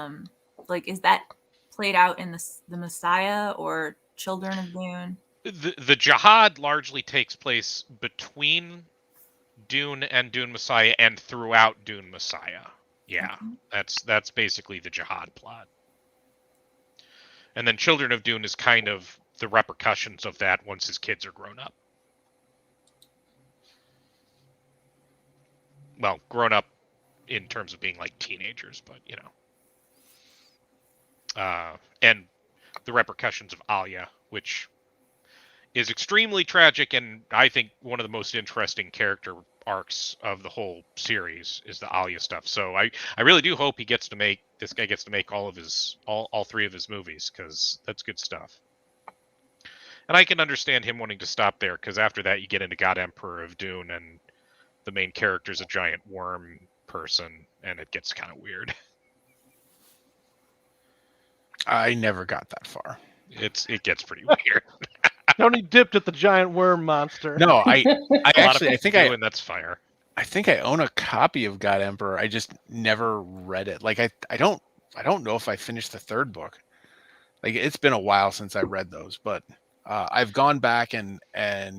is that played out in the Messiah or Children of Dune? The jihad largely takes place between Dune and Dune Messiah and throughout Dune Messiah. Yeah, that's basically the jihad plot. And then Children of Dune is kind of the repercussions of that once his kids are grown up. Well, grown up in terms of being like teenagers, but and the repercussions of Alia, which is extremely tragic, and I think one of the most interesting character arcs of the whole series is the Alia stuff. So I really do hope this guy gets to make all three of his movies, because that's good stuff. And I can understand him wanting to stop there, because after that you get into God Emperor of Dune, and the main character's a giant worm person, and it gets kind of weird. I never got that far. It gets pretty weird. Tony dipped at the giant worm monster. No, I think and that's fire. I think I own a copy of God Emperor. I just never read it. Like I don't know if I finished the third book. Like, it's been a while since I read those, but I've gone back and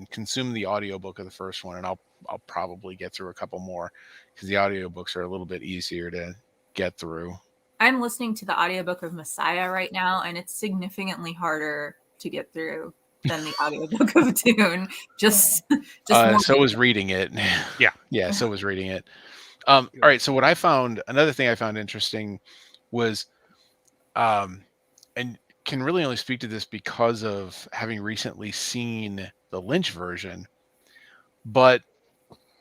consumed the audiobook of the first one, and I'll probably get through a couple more, because the audiobooks are a little bit easier to get through. I'm listening to the audiobook of Messiah right now, and it's significantly harder to get through than the audiobook of Dune. So was reading it. Yeah, so was reading it. All right, so another thing I found interesting was, and can really only speak to this because of having recently seen the Lynch version, but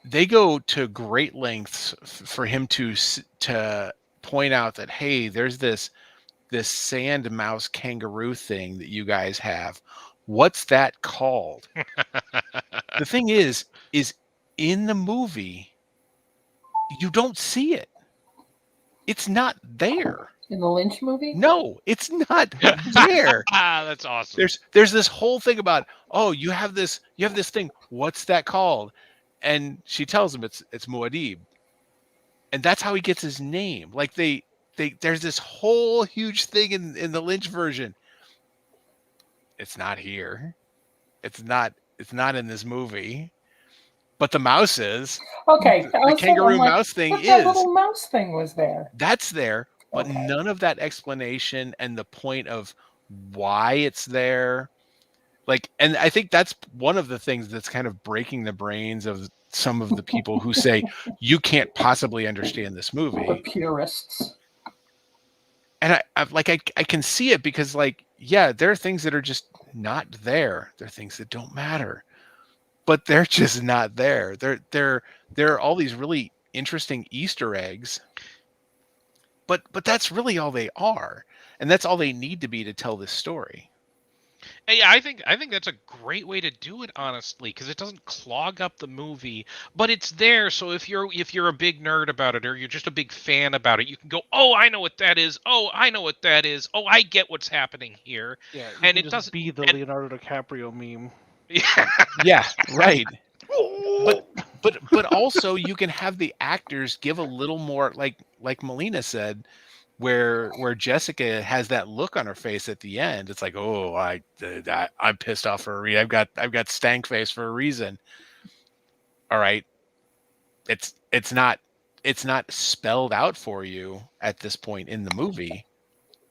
they go to great lengths for him to point out that, hey, there's this sand mouse kangaroo thing that you guys have. What's that called? The thing is in the movie, you don't see it. It's not there. In the Lynch movie? No, it's not there. That's awesome. There's this whole thing about, oh, you have this thing. What's that called? And she tells him it's Muad'Dib. And that's how he gets his name. Like there's this whole huge thing in the Lynch version. It's not here. It's not in this movie. But the mouse is. Okay. The kangaroo mouse thing is. That little mouse thing was there. That's there, but Okay. None of that explanation and the point of why it's there. Like, and I think that's one of the things that's kind of breaking the brains of some of the people who say you can't possibly understand this movie. The purists. And I can see it, because, like, yeah, there are things that are just not there. There are things that don't matter, but they're just not there. There are all these really interesting Easter eggs, but that's really all they are, and that's all they need to be to tell this story. Yeah, I think that's a great way to do it, honestly, because it doesn't clog up the movie, but it's there. So if you're a big nerd about it, or you're just a big fan about it, you can go, "Oh, I know what that is. Oh, I know what that is. Oh, I get what's happening here." Yeah, you And can it just doesn't. be the And Leonardo DiCaprio meme. yeah, Yeah, right. But also you can have the actors give a little more, like Melina said, where Jessica has that look on her face at the end. It's like, oh, I'm pissed off for a reason. I've got stank face for a reason. All right, it's not spelled out for you at this point in the movie,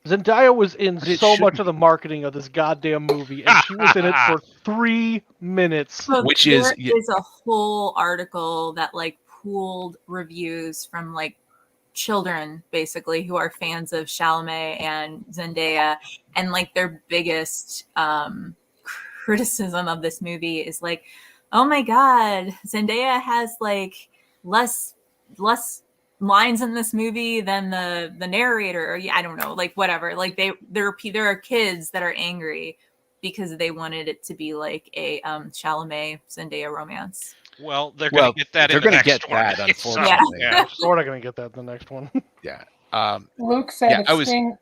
Zendaya was in but it so should much of be, the marketing of this goddamn movie, and she was in it for 3 minutes. So which there is is a whole article that like pooled reviews from like children basically who are fans of Chalamet and Zendaya, and like their biggest criticism of this movie is like, oh my god, Zendaya has like less lines in this movie than the narrator, or yeah, I don't know, like whatever. Like there are kids that are angry because they wanted it to be like a Chalamet Zendaya romance. well, they're gonna well, get that they're in the going to get next one. that, So, unfortunately. Yeah. yeah. We're sort of gonna get that in the next one. Yeah. Luke said Yeah, if I was. Sting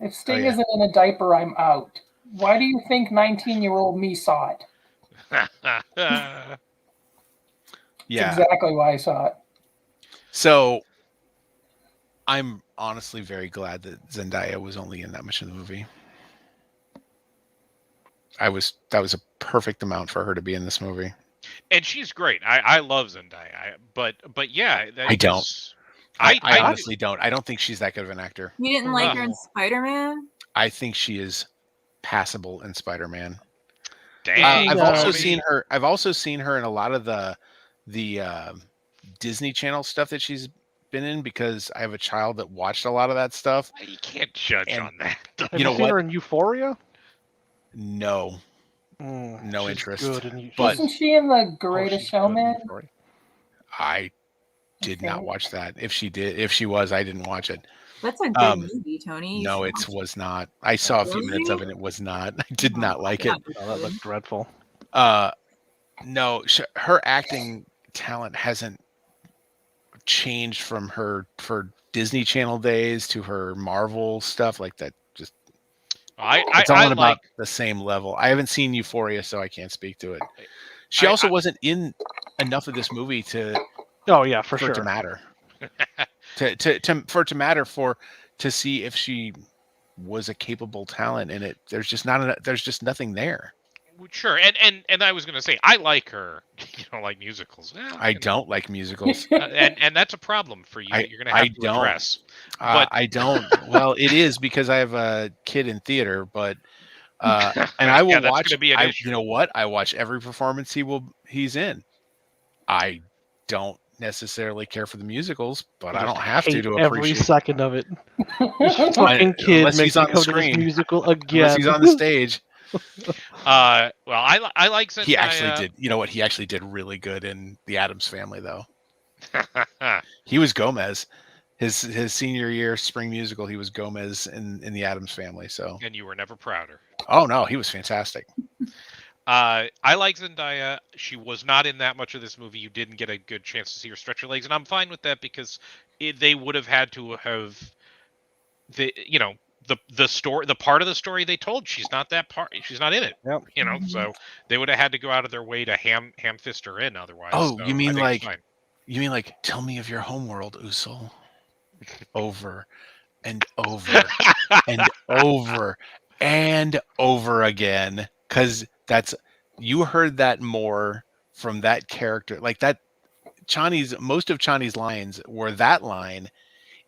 if Sting yeah. isn't in a diaper, I'm out. Why do you think 19-year-old me saw it? That's Yeah. exactly why I saw it. So I'm honestly very glad that Zendaya was only in that much of the movie. That was a perfect amount for her to be in this movie. And she's great. I love Zendaya. But yeah, I don't. this- I I honestly don't. I don't think she's that good of an actor. You didn't like her in Ugh. Spider-Man? I think she is passable in Spider-Man. Dang, I've also Tony. seen her. I've also seen her in a lot of the Disney Channel stuff that she's been in, because I have a child that watched a lot of that stuff. You can't judge And- on that. Have know you seen what? her in Euphoria? No, Mm, no she's interest. Good in But- Wasn't she in The oh, Greatest she's good in Showman? Euphoria. I did not Okay. watch that. If she was, I didn't watch it. That's a good movie, Tony. You No, should it watch was not. I saw a few Really? minutes of it. It was not. I did Oh, not like yeah, it. it's Oh, that good. looked dreadful. No, her acting talent hasn't changed from her Disney Channel days to her Marvel stuff like that. Just it's all I at about like. the same level. I haven't seen Euphoria, so I can't speak to it. She also wasn't in enough of this movie Oh yeah, for for it to sure. matter. For it to matter to see if she was a capable talent in it. There's just nothing there. Sure, and I was gonna say I like her. You don't like musicals. Well, I don't like musicals. and that's a problem for you. You're gonna have to don't. address. But I don't. Well, it is because I have a kid in theater, but and I will yeah, that's watch. gonna be an issue. You know what? I watch every performance he's in. I don't necessarily care for the musicals, but You I just don't have hate to every appreciate. second of it. This fucking kid unless makes he's me on the come to this screen. musical Unless again. he's on the stage. Well, I like Zendaya. He actually did. You know what? He actually did really good in The Addams Family, though. He was Gomez. His senior year spring musical, he was Gomez in The Addams Family. So, and you were never prouder. oh no, he was fantastic. I like Zendaya. She was not in that much of this movie. You didn't get a good chance to see her stretch her legs, and I'm fine with that because they would have had to have the story, the part of the story they told. She's not that part. She's not in it. Yep. So they would have had to go out of their way to ham fist her in. Otherwise, Oh, so you I mean think it's fine. you mean like tell me of your homeworld, Usul, over and over and over and over again, because you heard that more from that character, like that. Most of Chani's lines were that line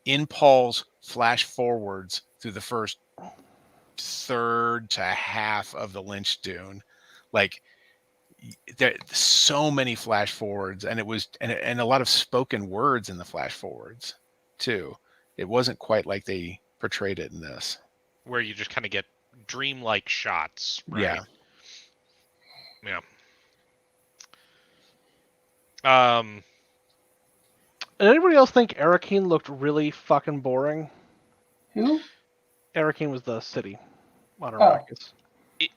in Paul's flash forwards through the first third to half of the Lynch Dune. Like there so many flash forwards, and it was and a lot of spoken words in the flash forwards too. It wasn't quite like they portrayed it in this. Where you just kind of get dreamlike shots. Right? Yeah. Yeah. Did anybody else think Arakeen looked really fucking boring? Who? Arakeen was the city on Oh. Arrakis.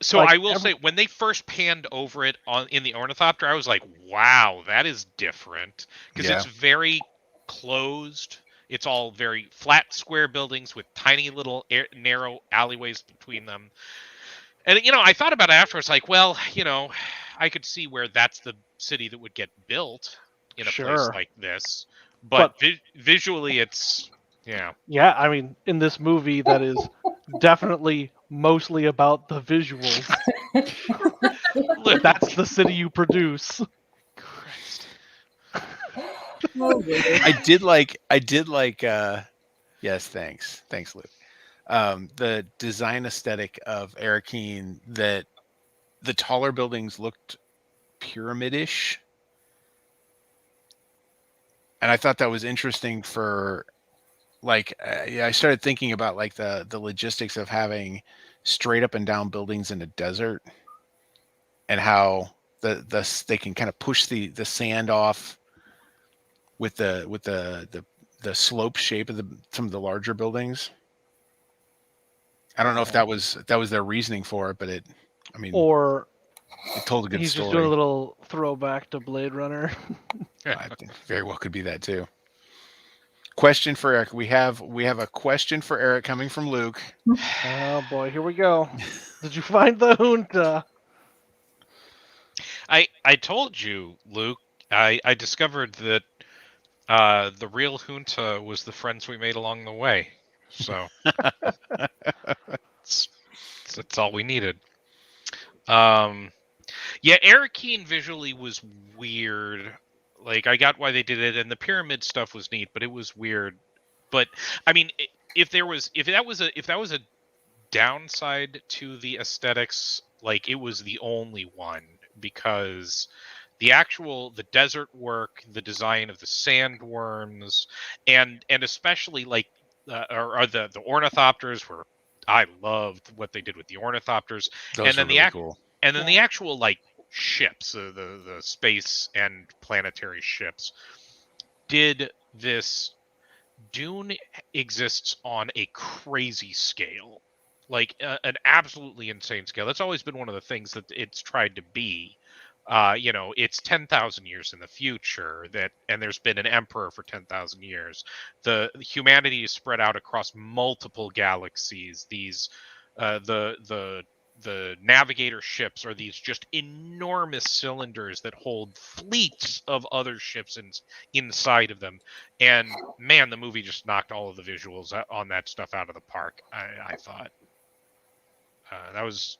So Like, I will say, when they first panned over it in the ornithopter, I was like, "Wow, that is different," because Yeah. it's very closed. It's all very flat, square buildings with tiny little narrow alleyways between them. And I thought about it afterwards, like, well, I could see where that's the city that would get built in a place Sure. like this, but But visually, it's yeah, I mean, in this movie, that is definitely mostly about the visuals. That's the city you produce. Christ. Oh, Lord. I did like yes, thanks Luke. The design aesthetic of Arakeen, that the taller buildings looked pyramidish, and I thought that was interesting for like yeah, I started thinking about like the logistics of having straight up and down buildings in a desert, and how they can kind of push the sand off with the slope shape of some of the larger buildings. I don't know if that was their reasoning for it, but I mean, Or it told a good he's just doing a story. little throwback to Blade Runner. I think very well could be that too. Question for Eric. We have a question for Eric coming from Luke. Oh boy, here we go. Did you find the junta? I told you, Luke. I discovered that the real junta was the friends we made along the way. So that's all we needed. Yeah, Arakeen visually was weird. Like, I got why they did it, and the pyramid stuff was neat, but it was weird. But I mean, if that was a downside to the aesthetics, like, it was the only one, because the desert work, the design of the sandworms, and especially like or the ornithopters were. I loved what they did with the ornithopters, Those and were then really cool. the actual like ships, the space and planetary ships. Did this Dune exists on a crazy scale, like an absolutely insane scale. That's always been one of the things that it's tried to be. It's 10,000 years in the future, and there's been an emperor for 10,000 years. The humanity is spread out across multiple galaxies. These, the navigator ships are these just enormous cylinders that hold fleets of other ships inside of them. And man, the movie just knocked all of the visuals on that stuff out of the park. I thought that was,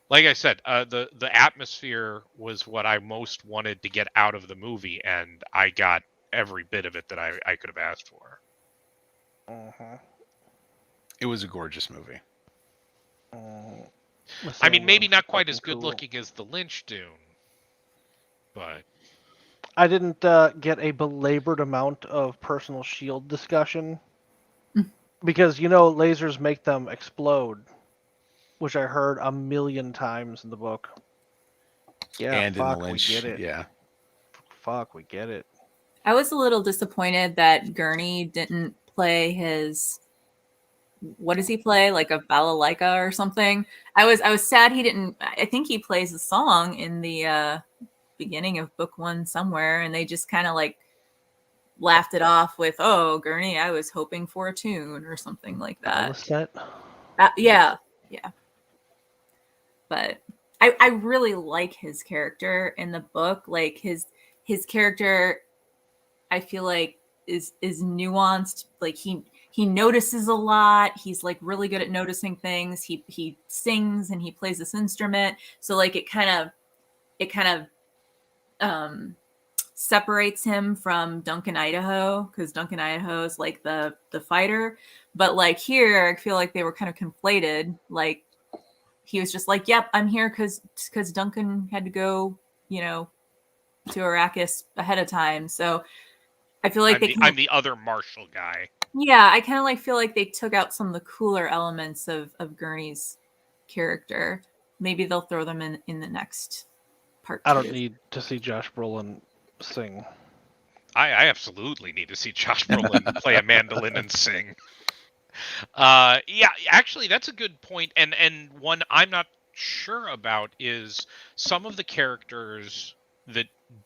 like I said, the atmosphere was what I most wanted to get out of the movie, and I got every bit of it that I could have asked for. It was a gorgeous movie. I mean, maybe not quite as good looking as the Lynch Dune, but I didn't get a belabored amount of personal shield discussion because lasers make them explode, which I heard a million times in the book. Yeah, and fuck, in the Lynch, we get it. yeah. Fuck, we get it. I was a little disappointed that Gurney didn't play his. What does he play? Like a balalaika or something? I was sad he didn't. I think he plays a song in the beginning of book 1 somewhere, and they just kind of like laughed it off with, "Oh, Gurney, I was hoping for a tune," or something like that. Yeah. But I really like his character in the book. Like his character, I feel like is nuanced. Like he notices a lot. He's like really good at noticing things. He sings and he plays this instrument. So like it kind of separates him from Duncan Idaho, because Duncan Idaho is like the fighter. But like here, I feel like they were kind of conflated. Like he was just like, "Yep, I'm here because Duncan had to go, to Arrakis ahead of time." So I feel like I'm the other martial guy. Yeah, I kind of like feel like they took out some of the cooler elements of Gurney's character. Maybe they'll throw them in the next part. I don't need to see Josh Brolin sing. I absolutely need to see Josh Brolin play a mandolin and sing. Yeah, actually, that's a good point, and one I'm not sure about is some of the characters that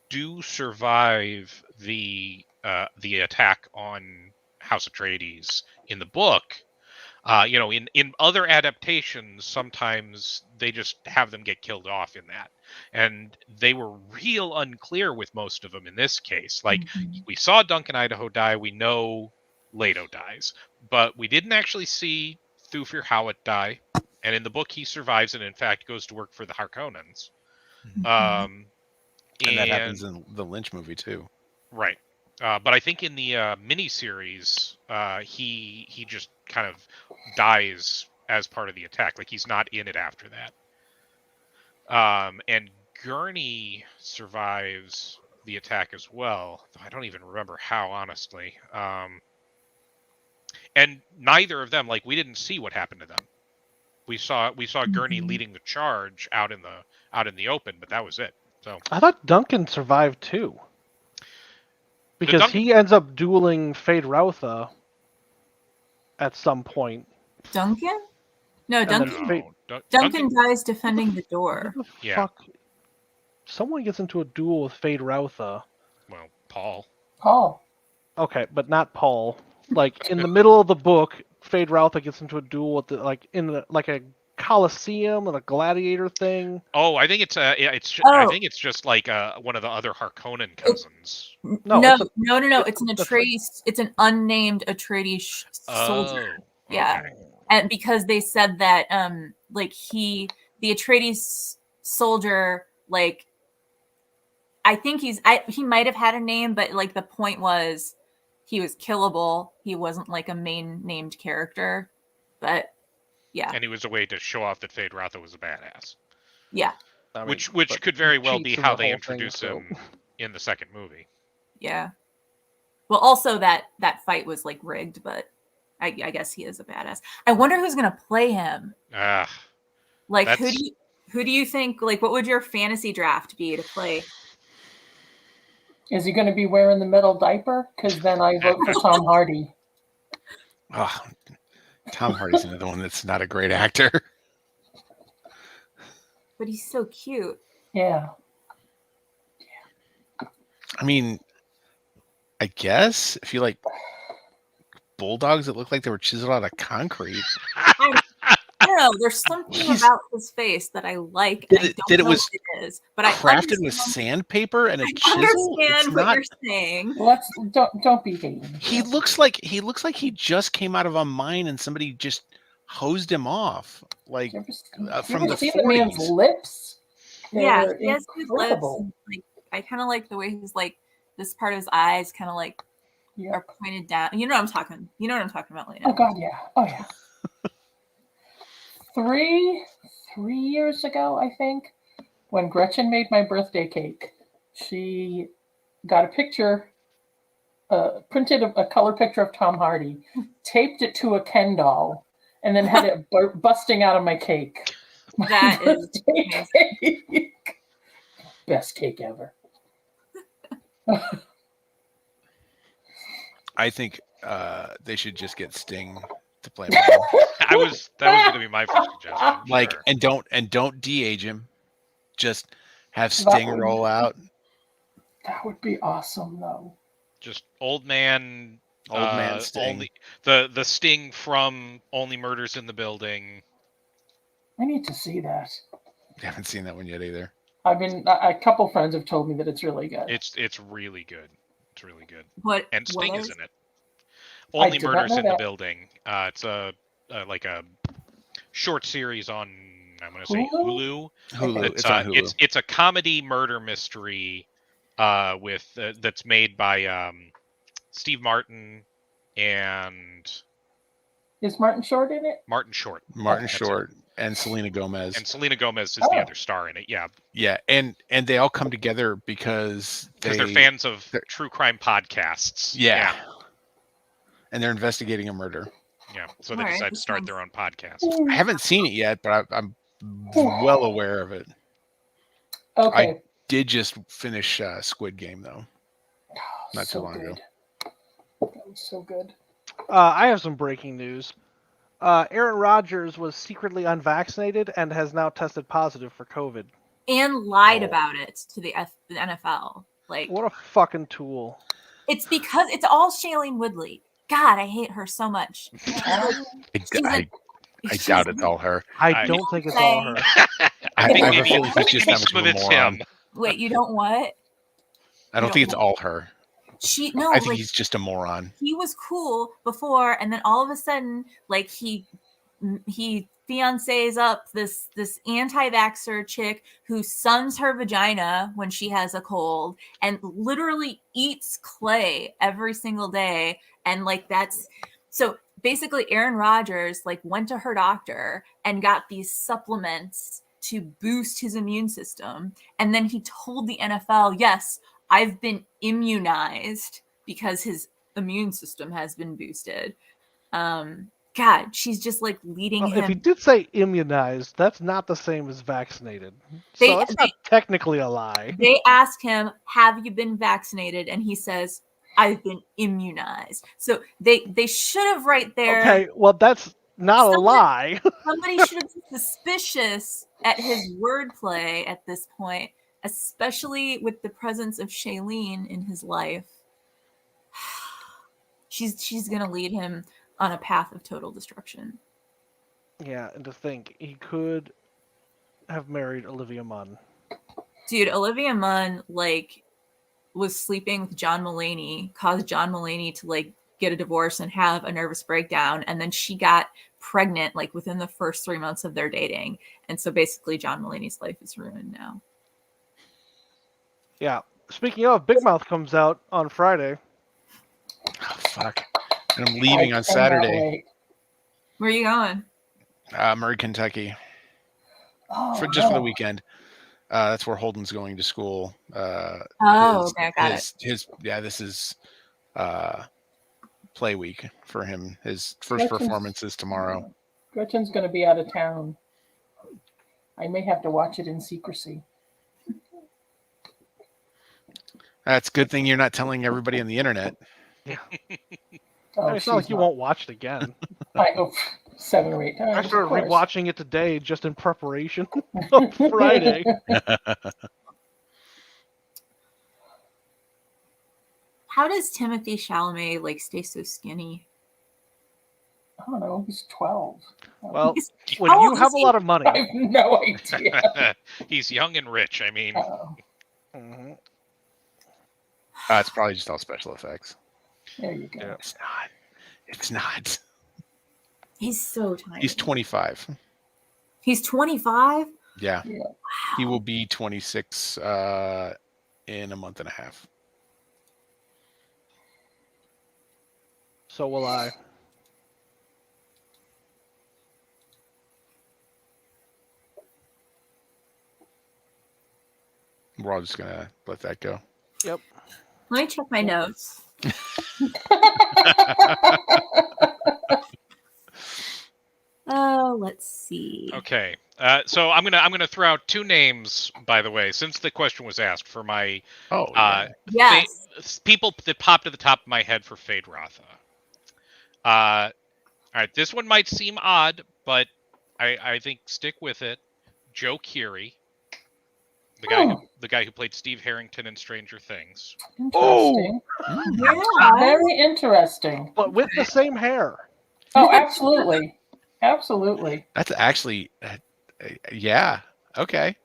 do survive the attack on House Atreides in the book. In other adaptations, sometimes they just have them get killed off in that, and they were real unclear with most of them in this case. Like Mhm. we saw Duncan Idaho die, we know Leto dies, but we didn't actually see Thufir Hawat die, and in the book he survives and in fact goes to work for the Harkonnens. Um, And that happens and in the Lynch movie too. Right. But I think in the miniseries, he just kind of dies as part of the attack. Like he's not in it after that. And Gurney survives the attack as well. Though I don't even remember how, honestly. And neither of them, like we didn't see what happened to them. We saw Gurney leading the charge out in the open, but that was it. So I thought Duncan survived too. Because Duncan- he ends up dueling Fade Routha at some point. Duncan? No, And then Duncan. Fade- Duncan dies defending the door. Who the Yeah. fuck? Someone gets into a duel with Fade Routha. Well, Paul. Paul. Okay, but not Paul. Like in the middle of the book, Fade Routha gets into a duel with like a Coliseum and a gladiator thing. Oh, I think it's I Oh. think it's just like one of the other Harkonnen cousins. No, No, it's a- no. It's an that's Atreides. It's an unnamed Atreides soldier. Oh, Yeah. okay. And because they said that, like the Atreides soldier, like, I think he might have had a name, but like the point was he was killable. He wasn't like a main named character, but yeah, And he was a way to show off that Fade Routha was a badass, yeah, I mean, which but could very well be cheats in how the they whole thing, introduce so- him in the second movie. yeah. Well, also that fight was like rigged, but I guess he is a badass. I wonder who's gonna play him. Ah, Like, That's- who do you think? Like, what would your fantasy draft be to play? Is he going to be wearing the metal diaper? Because then I vote for Tom Hardy. Oh, Tom Hardy's another one that's not a great actor. But he's so cute. Yeah. I mean, I guess if you like bulldogs that look like they were chiseled out of concrete. I don't know. There's something about his face that I like. And I don't That it know was what it is, but I crafted with understand- sandpaper and a I chisel. It's understand what not. you're saying. Don't be hating. He looks like he just came out of a mine and somebody just hosed him off, like You from ever the see the man's 40s. lips? Yeah, They're he has good lips. incredible. And, like, I kind of like the way he's like this part of his eyes kind of like Yeah. are pointed down. You know what I'm talking. You know what I'm talking about, Lena. Oh God, yeah. Oh yeah. 3 years ago, I think, when Gretchen made my birthday cake, she got a picture, printed a color picture of Tom Hardy, taped it to a Ken doll, and then had it busting out of my cake. My That is birthday cake. Best cake ever. I think they should just get Sting to play him. that was going to be my first suggestion. Like, sure. and don't de-age him. Just have That Sting would- roll out. That would be awesome, though. Just old man Sting. Only the Sting from Only Murders in the Building. I need to see that. I haven't seen that one yet either. I've been a couple friends have told me that it's really good. It's really good. It's really good. What? And Sting what is is? in it. I Only did not Murders know in the that. Building. It's like a short series on, I'm going to say Hulu? Hulu. Hulu. It's on Hulu. It's a comedy murder mystery with that's made by Steve Martin and Is Martin Short in it? Martin Short. Martin That's Short and Selena Gomez. And Selena Gomez is the Oh. other star in it. Yeah, Yeah, and they all come together because they're fans of they're- true crime podcasts. Yeah. And they're investigating a murder. Yeah. So they Alright, decided to this start sounds- their own podcast. I haven't seen it yet, but I'm well aware of it. Okay. Did just finish Squid Game though. Not so too long ago. good. That was so good. I have some breaking news. Aaron Rodgers was secretly unvaccinated and has now tested positive for COVID. And lied Oh. about it to the NFL. Like, What a fucking tool. it's because it's all Shailene Woodley. God, I hate her so much. I doubt it's all her. I don't think it's all her. I think have a maybe, feeling he's I think just maybe that much some of of a it's moron. him. Wait, you don't what? I don't think it's all her. No, I think like, he's just a moron. he was cool before, and then all of a sudden, like, he fiance's up this anti-vaxxer chick who suns her vagina when she has a cold and literally eats clay every single day, and like that's so basically Aaron Rodgers like went to her doctor and got these supplements to boost his immune system, and then he told the NFL, yes, I've been immunized because his immune system has been boosted. God, she's just like leading Well, him. if he did say immunized, that's not the same as vaccinated. So it's not technically a lie. They ask him, have you been vaccinated? And he says, I've been immunized. So they should have right there. Okay, well, that's not a lie. Somebody should have been suspicious at his wordplay at this point, especially with the presence of Shailene in his life. She's gonna lead him on a path of total destruction. Yeah, and to think, he could have married Olivia Munn. Dude, Olivia Munn, like, was sleeping with John Mulaney, caused John Mulaney to, like, get a divorce and have a nervous breakdown, and then she got pregnant, like, within the first 3 months of their dating. And so basically John Mulaney's life is ruined now. Yeah. Speaking of, Big Mouth comes out on Friday. Oh, fuck. And I'm leaving on Saturday. Wait. Where are you going? Murray, Kentucky. Oh, For the weekend. That's where Holden's going to school. Okay, I got it. This is play week for him. His first performance is tomorrow. Gretchen's going to be out of town. I may have to watch it in secrecy. That's a good thing you're not telling everybody on the internet. Oh, It's not like you won't watch it again. I go 7 or 8 times. I started rewatching it today just in preparation of Friday. How does Timothy Chalamet like stay so skinny? I don't know. He's 12. Well, He's- when how you old have is a he? lot of money, I have no idea. He's young and rich. I mean, Mhm. It's probably just all special effects. There you go. Yeah. It's not. He's so tiny. He's 25. He's 25? Yeah. Yeah. He will be 26 in a month and a half. So will I. We're all just gonna let that go. Yep. Let me check my notes. Oh, let's see. okay. So I'm gonna throw out two names, by the way, since the question was asked for my Oh, yeah. Yes. people that popped to the top of my head for Fade Rotha. All right, this one might seem odd, but I think stick with it. Joe Keery, the guy who played Steve Harrington in Stranger Things. Interesting. Yeah. Very interesting. But with the same hair. Oh, absolutely. Absolutely. That's actually, yeah. Okay.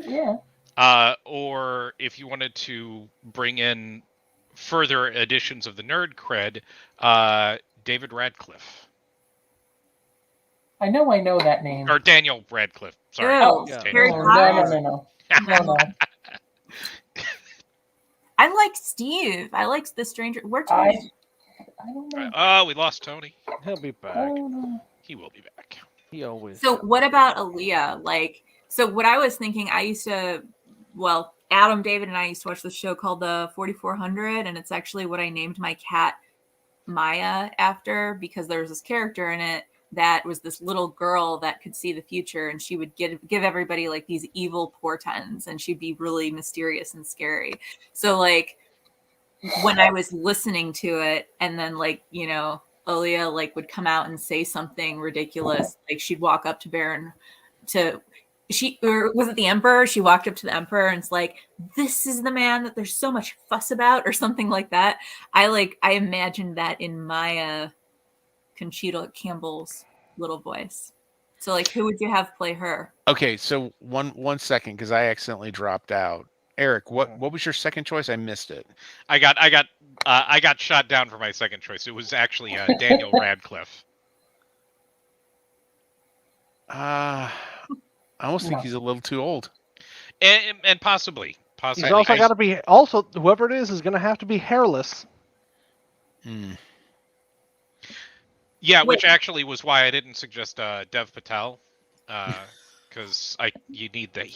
Yeah. Or if you wanted to bring in further editions of the nerd cred, David Radcliffe. I know that name. Or Daniel Radcliffe. Sorry. Oh, Yeah. Harry No, Potter. no. No. I like Steve. I like the stranger. Where to? I don't know. Oh, we lost Tony. He'll be back. He will be back. He always. So what about Aaliyah? Like, so what I was thinking, Adam, David, and I used to watch this show called the 4400, and it's actually what I named my cat Maya after, because there was this character in it that was this little girl that could see the future, and she would give everybody like these evil portents, and she'd be really mysterious and scary. So like when I was listening to it, and then like, Aaliyah like would come out and say something ridiculous. Like she'd walk up to Baron or was it the Emperor? She walked up to the Emperor and it's like, this is the man that there's so much fuss about, or something like that. I imagined that in my Conchita Campbell's little voice. So like, who would you have play her? Okay, so one second, because I accidentally dropped out. Eric, what was your second choice? I missed it. I got shot down for my second choice. It was actually Daniel Radcliffe. I almost think he's a little too old. And possibly. He's also got to be. Also, whoever it is going to have to be hairless. Hmm. Yeah, which actually was why I didn't suggest Dev Patel, because he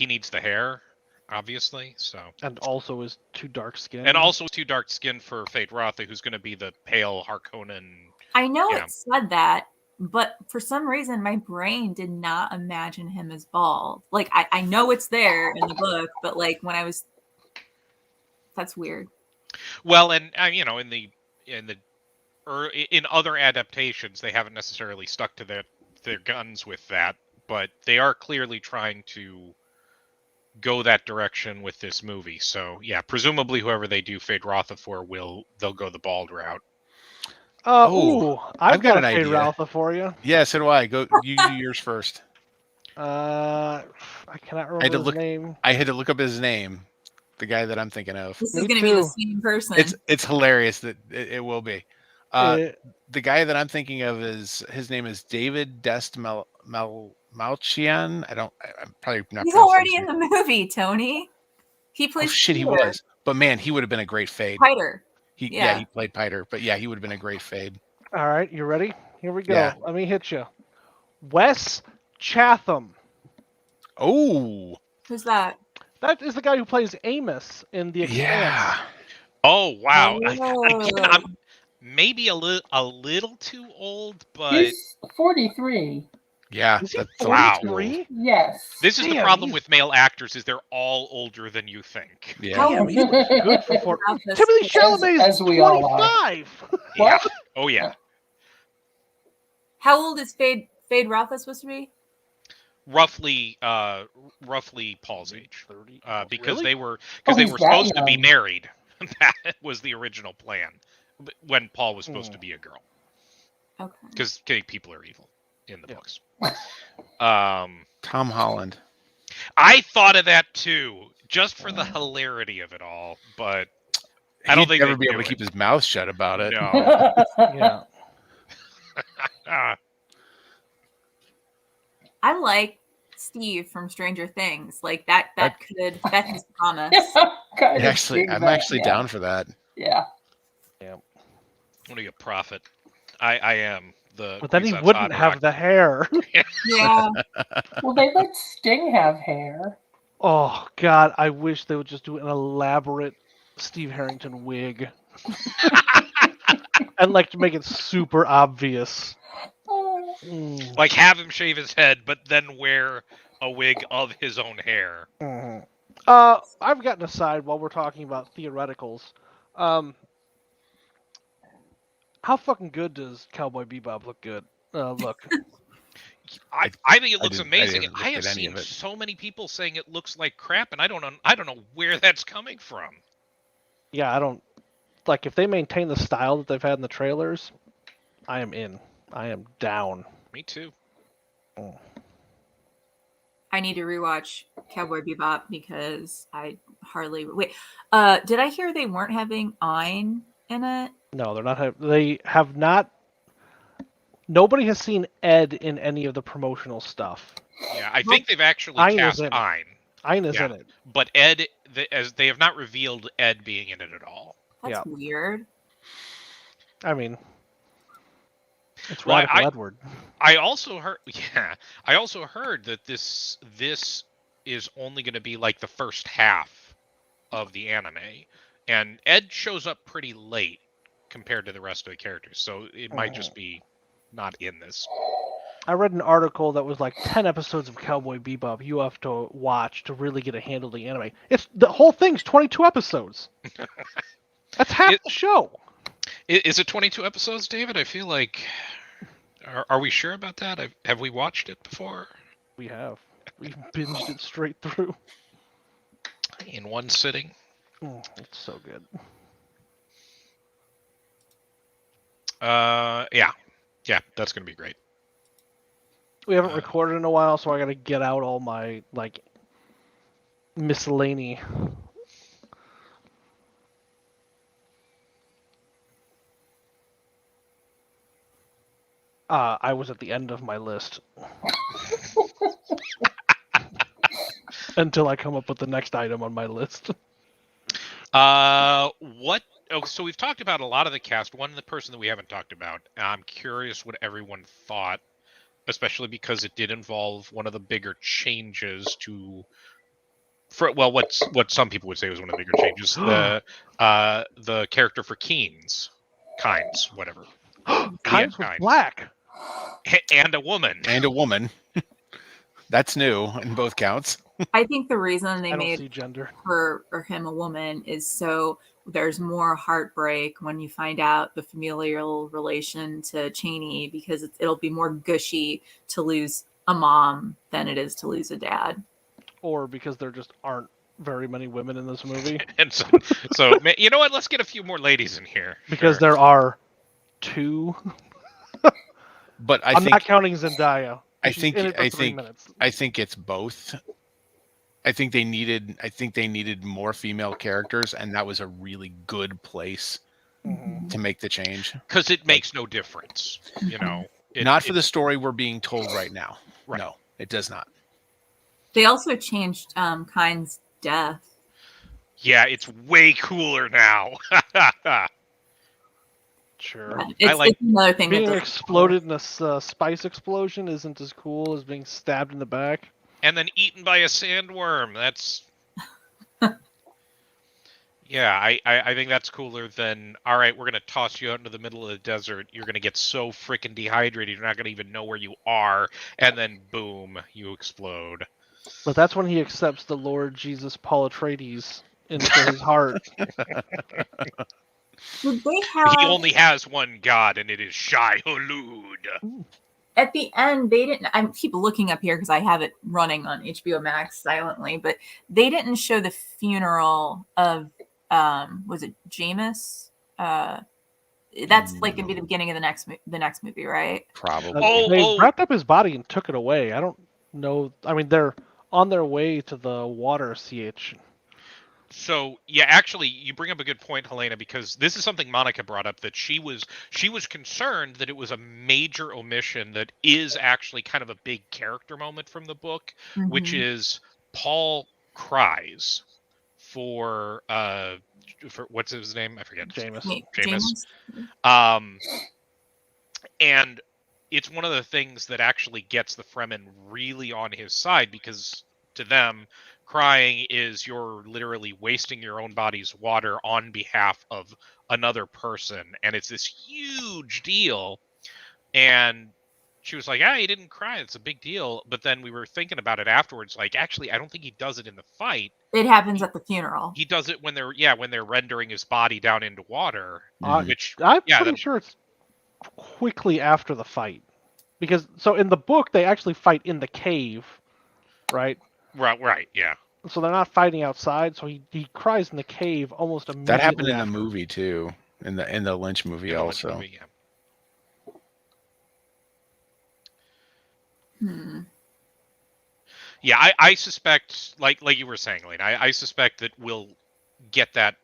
needs the hair, obviously. So and also is too dark skinned. And also too dark skinned for Fate Rotha, who's going to be the pale Harkonnen. I know it said that, but for some reason my brain did not imagine him as bald. Like I know it's there in the book, but like when I was, that's weird. Well, and in other adaptations, they haven't necessarily stuck to their guns with that, but they are clearly trying to go that direction with this movie. So yeah, presumably whoever they do Fate Rotha for they'll go the bald route. I've got an a Fate idea. Rotha for you. Yeah, so do I. Go, you do yours first. I cannot remember his name. I had to look up his name. The guy that I'm thinking of. This is going to be the same person. It's hilarious that it will be. The guy that I'm thinking of his name is David Dest Malchian. I'm probably not. He's already in the movie, Tony. He plays. Oh shit, Peter. He was. But man, he would have been a great Fade. Piter. He played Piter. But yeah, he would have been a great Fade. All right, you ready? Here we go. Yeah. Let me hit you. Wes Chatham. Oh. Who's that? That is the guy who plays Amos in The Expanse. Yeah. Oh wow! Oh. I'm maybe a little too old, but he's 43. Yeah, Is he that's 43? Yes. This is the problem with male actors: is they're all older than you think. Yeah. How He looks good for 40. Timothy Chalamet is as we all are. 25. Yeah. What? Oh yeah. How old is Fade Rotha supposed to be? Roughly Paul's age, because Really? they were he's supposed to be young. married. That was the original plan when Paul was supposed to be a girl. Okay. Because gay people are evil in the Yeah. books. Tom Holland. I thought of that too, just for the hilarity of it all. But I don't He'd think never they'd be able do to it. keep his mouth shut about it. No. Yeah. I like Steve from Stranger Things. Like that's his promise. Kind of Actually, dig I'm that, actually yeah. down for that. Yeah. What are you, a prophet? I am the. But then he Kwisatz wouldn't Haderach. have the hair. Yeah. Well, they let Sting have hair. Oh, God. I wish they would just do an elaborate Steve Harrington wig. And, like, to make it super obvious. Oh. Like have him shave his head, but then wear a wig of his own hair. Mhm. I've gotten aside while we're talking about theoreticals. How fucking good does Cowboy Bebop look? I think it looks amazing. didn't I look have at any seen of it. so many people saying it looks like crap, and I don't know where that's coming from. Yeah, I don't... Like, if they maintain the style that they've had in the trailers, I am in. I am down. Me too. I need to rewatch Cowboy Bebop because I hardly wait. Did I hear they weren't having Ein in it? No, they're not. They have not. Nobody has seen Ed in any of the promotional stuff. Yeah, I think they've actually Ein is cast in it. Ein, Ein is Yeah. in it. but Ed, as they have not revealed Ed being in it at all. That's Yeah. weird. I mean, it's Well, Radical Edward. I also heard that this is only going to be like the first half of the anime, and Ed shows up pretty late compared to the rest of the characters, so it might just be not in this. I read an article that was like 10 episodes of Cowboy Bebop you have to watch to really get a handle of the anime. It's the whole thing's 22 episodes. That's half the show. Is it 22 episodes, David? I feel like. Are we sure about that? Have we watched it before? We have. We binged it straight through. In one sitting? It's so good. Yeah. Yeah, that's going to be great. We haven't recorded in a while, so I gotta get out all my, like, miscellany. I was at the end of my list. Until I come up with the next item on my list. What? Oh, so we've talked about a lot of the cast. The person that we haven't talked about. I'm curious what everyone thought, especially because it did involve one of the bigger changes to. What some people would say was one of the bigger changes. The character for Kynes, whatever. Kynes was Kynes. black. And a woman. And a woman. That's new in both counts. I think the reason they I don't made see gender. her or him a woman is so there's more heartbreak when you find out the familial relation to Cheney, because it'll be more gushy to lose a mom than it is to lose a dad. Or because there just aren't very many women in this movie. And so you know what? Let's get a few more ladies in here. Because Sure. there are 2. But I'm not counting Zendaya. I She's think in it for I 3 think minutes. I think it's both. I think they needed more female characters, and that was a really good place to make the change. Because it makes no difference, you know. Not for the story we're being told right now. Right. No, it does not. They also changed Kynes' death. Yeah, it's way cooler now. Sure. It's another thing being that exploded in a spice explosion isn't as cool as being stabbed in the back. And then eaten by a sandworm. That's. Yeah, I think that's cooler than, all right, we're going to toss you out into the middle of the desert. You're going to get so freaking dehydrated, you're not going to even know where you are. And then, boom, you explode. But that's when he accepts the Lord Jesus Paul Atreides into his heart. Did they have... He only has one god, and it is Shai Hulud. At the end, they didn't. I keep looking up here because I have it running on HBO Max silently, but they didn't show the funeral of was it Jameis? That's like gonna be the beginning of the next movie, right? Probably. They wrapped up his body and took it away. I don't know. I mean, they're on their way to the water, CH. So yeah, actually, you bring up a good point, Helena, because this is something Monica brought up, that she was concerned that it was a major omission that is actually kind of a big character moment from the book, which is Paul cries for what's his name? I forget. Jameis. And it's one of the things that actually gets the Fremen really on his side, because to them, crying is you're literally wasting your own body's water on behalf of another person, and it's this huge deal. And she was like, he didn't cry, it's a big deal. But then we were thinking about it afterwards, like, actually, I don't think he does it in the fight. It happens at the funeral. He does it when they're rendering his body down into water. I'm pretty sure it's quickly after the fight, because so in the book they actually fight in the cave, right? Right, yeah. So they're not fighting outside. So he cries in the cave almost immediately. That happened in the movie too, in the Lynch movie also. Lynch movie, yeah. Yeah, I suspect, like you were saying, Lane, I suspect that we'll get that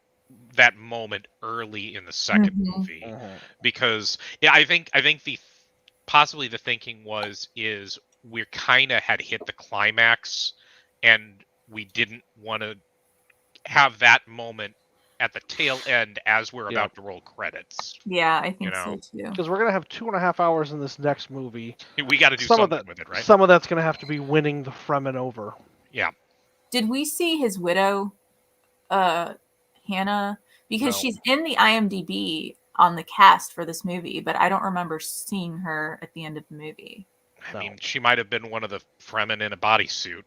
moment early in the second movie, because I think possibly the thinking is we kind of had hit the climax, and we didn't want to have that moment at the tail end as we're about to roll credits. Yeah, I think so too. Because we're gonna have 2.5 hours in this next movie. We got to do something with it, right? Some of that's gonna have to be winning the Fremen over. Yeah. Did we see his widow, Hannah? Because she's in the IMDb on the cast for this movie, but I don't remember seeing her at the end of the movie. I mean, she might have been one of the Fremen in a bodysuit,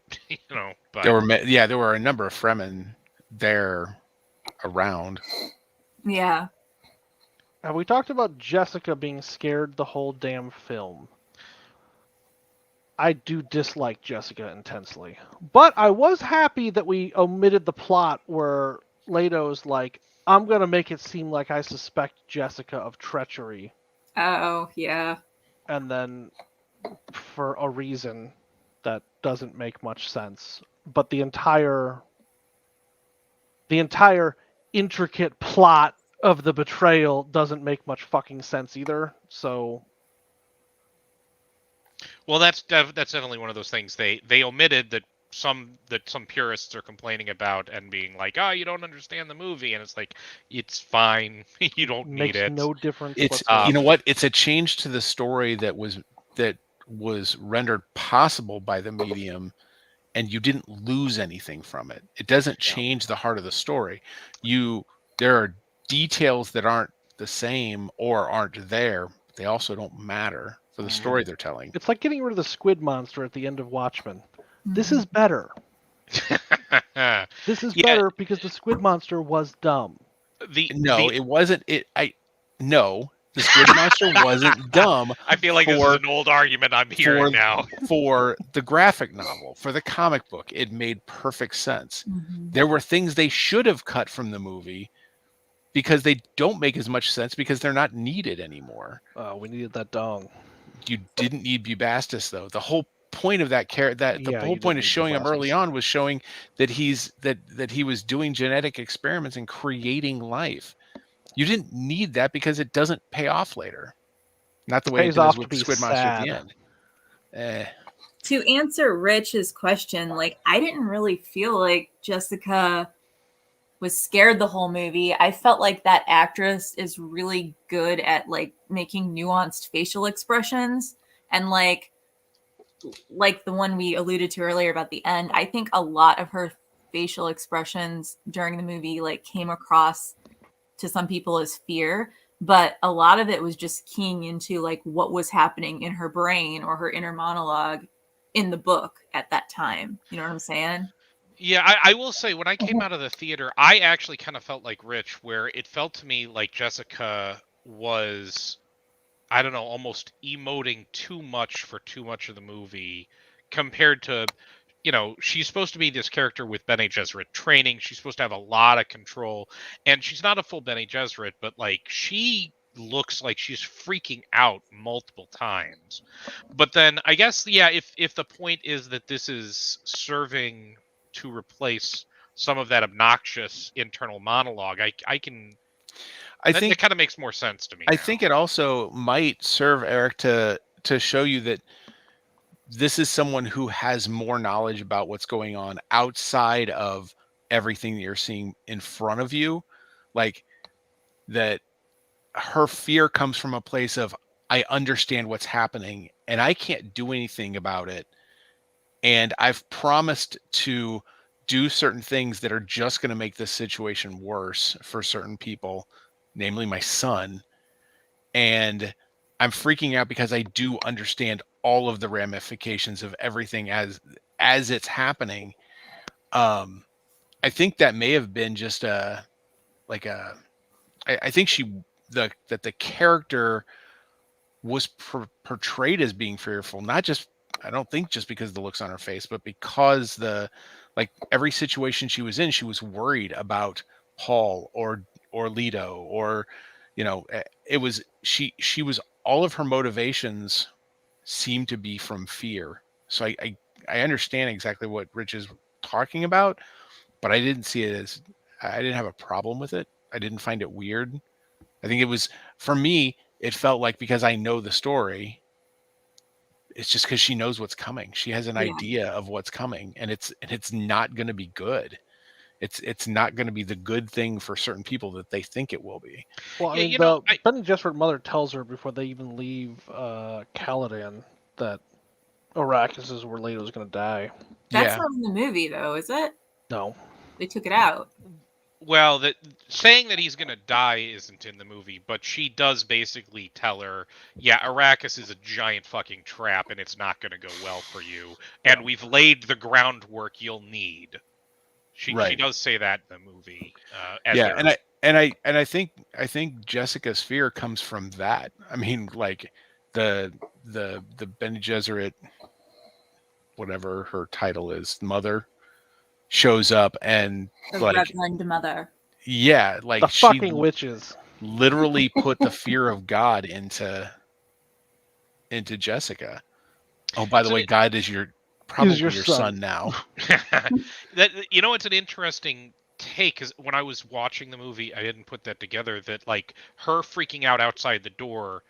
But there were a number of Fremen there around. Yeah. Have we talked about Jessica being scared the whole damn film? I do dislike Jessica intensely. But I was happy that we omitted the plot where Leto's like, I'm going to make it seem like I suspect Jessica of treachery. Oh, yeah. And then, for a reason that doesn't make much sense. But the entire intricate plot of the betrayal doesn't make much fucking sense either. So Well, that's definitely one of those things they omitted that some purists are complaining about and being like, "Oh, you don't understand the movie," and it's like, it's fine, you don't need makes it. no difference It's whatsoever. you know what? It's a change to the story that was rendered possible by the medium, and you didn't lose anything from it. It doesn't change the heart of the story. There are details that aren't the same or aren't there. But they also don't matter for the story they're telling. It's like getting rid of the squid monster at the end of Watchmen. This is better. This is Yeah. better because the squid monster was dumb. It wasn't. No, the squid monster wasn't dumb. I feel like this is an old argument I'm hearing now. For the graphic novel, for the comic book, it made perfect sense. There were things they should have cut from the movie because they don't make as much sense because they're not needed anymore. We needed that dong. You didn't need Bubastis though. The whole point of that character, the whole you point of didn't need showing him early Bubastis. on was showing that that he was doing genetic experiments and creating life. You didn't need that because it doesn't pay off later. Not the way it Pays does off with to the be squid monster at the sad. end. To answer Rich's question, like, I didn't really feel like Jessica was scared the whole movie. I felt like that actress is really good at like making nuanced facial expressions, and like the one we alluded to earlier about the end. I think a lot of her facial expressions during the movie like came across to some people as fear, but a lot of it was just keying into like what was happening in her brain or her inner monologue in the book at that time. You know what I'm saying? Yeah, I will say, when I came out of the theater, I actually kind of felt like Rich, where it felt to me like Jessica was, I don't know, almost emoting too much for too much of the movie compared to, she's supposed to be this character with Bene Gesserit training. She's supposed to have a lot of control, and she's not a full Bene Gesserit, but like she looks like she's freaking out multiple times. But then I guess, yeah, if the point is that this is serving to replace some of that obnoxious internal monologue, I can. That kind of makes more sense to me. I think it also might serve Eric to show you that this is someone who has more knowledge about what's going on outside of everything that you're seeing in front of you. Like that her fear comes from a place of, I understand what's happening and I can't do anything about it. And I've promised to do certain things that are just going to make this situation worse for certain people, namely my son. And I'm freaking out because I do understand all of the ramifications of everything as it's happening. I think that may have been just I think that the character was portrayed as being fearful, not just, I don't think just because of the looks on her face, but because every situation she was in, she was worried about Paul or Leto, or it was she was, all of her motivations seemed to be from fear. So I understand exactly what Rich is talking about, but I didn't see it as, I didn't have a problem with it. I didn't find it weird. I think it was, for me, it felt like, because I know the story, it's just because she knows what's coming. She has an idea of what's coming, and it's not going to be good. It's not going to be the good thing for certain people that they think it will be. Well, I mean, Bene Gesserit mother tells her before they even leave Caladan that Arrakis is where Leto's going to die. That's not in the movie, though, is it? No. They took it out. Well, saying that he's going to die isn't in the movie, but she does basically tell her, yeah, Arrakis is a giant fucking trap, and it's not going to go well for you, and we've laid the groundwork you'll need. She does say that in the movie. And I think Jessica's fear comes from that. I mean, like the Bene Gesserit, whatever her title is, mother shows up and The like Reverend Mother. yeah, The like she fucking witches. literally put the fear of God into Jessica. Oh, by the So way, it- God is probably your your son. son now. that it's an interesting take because when I was watching the movie, I didn't put that together. That like her freaking out outside the door.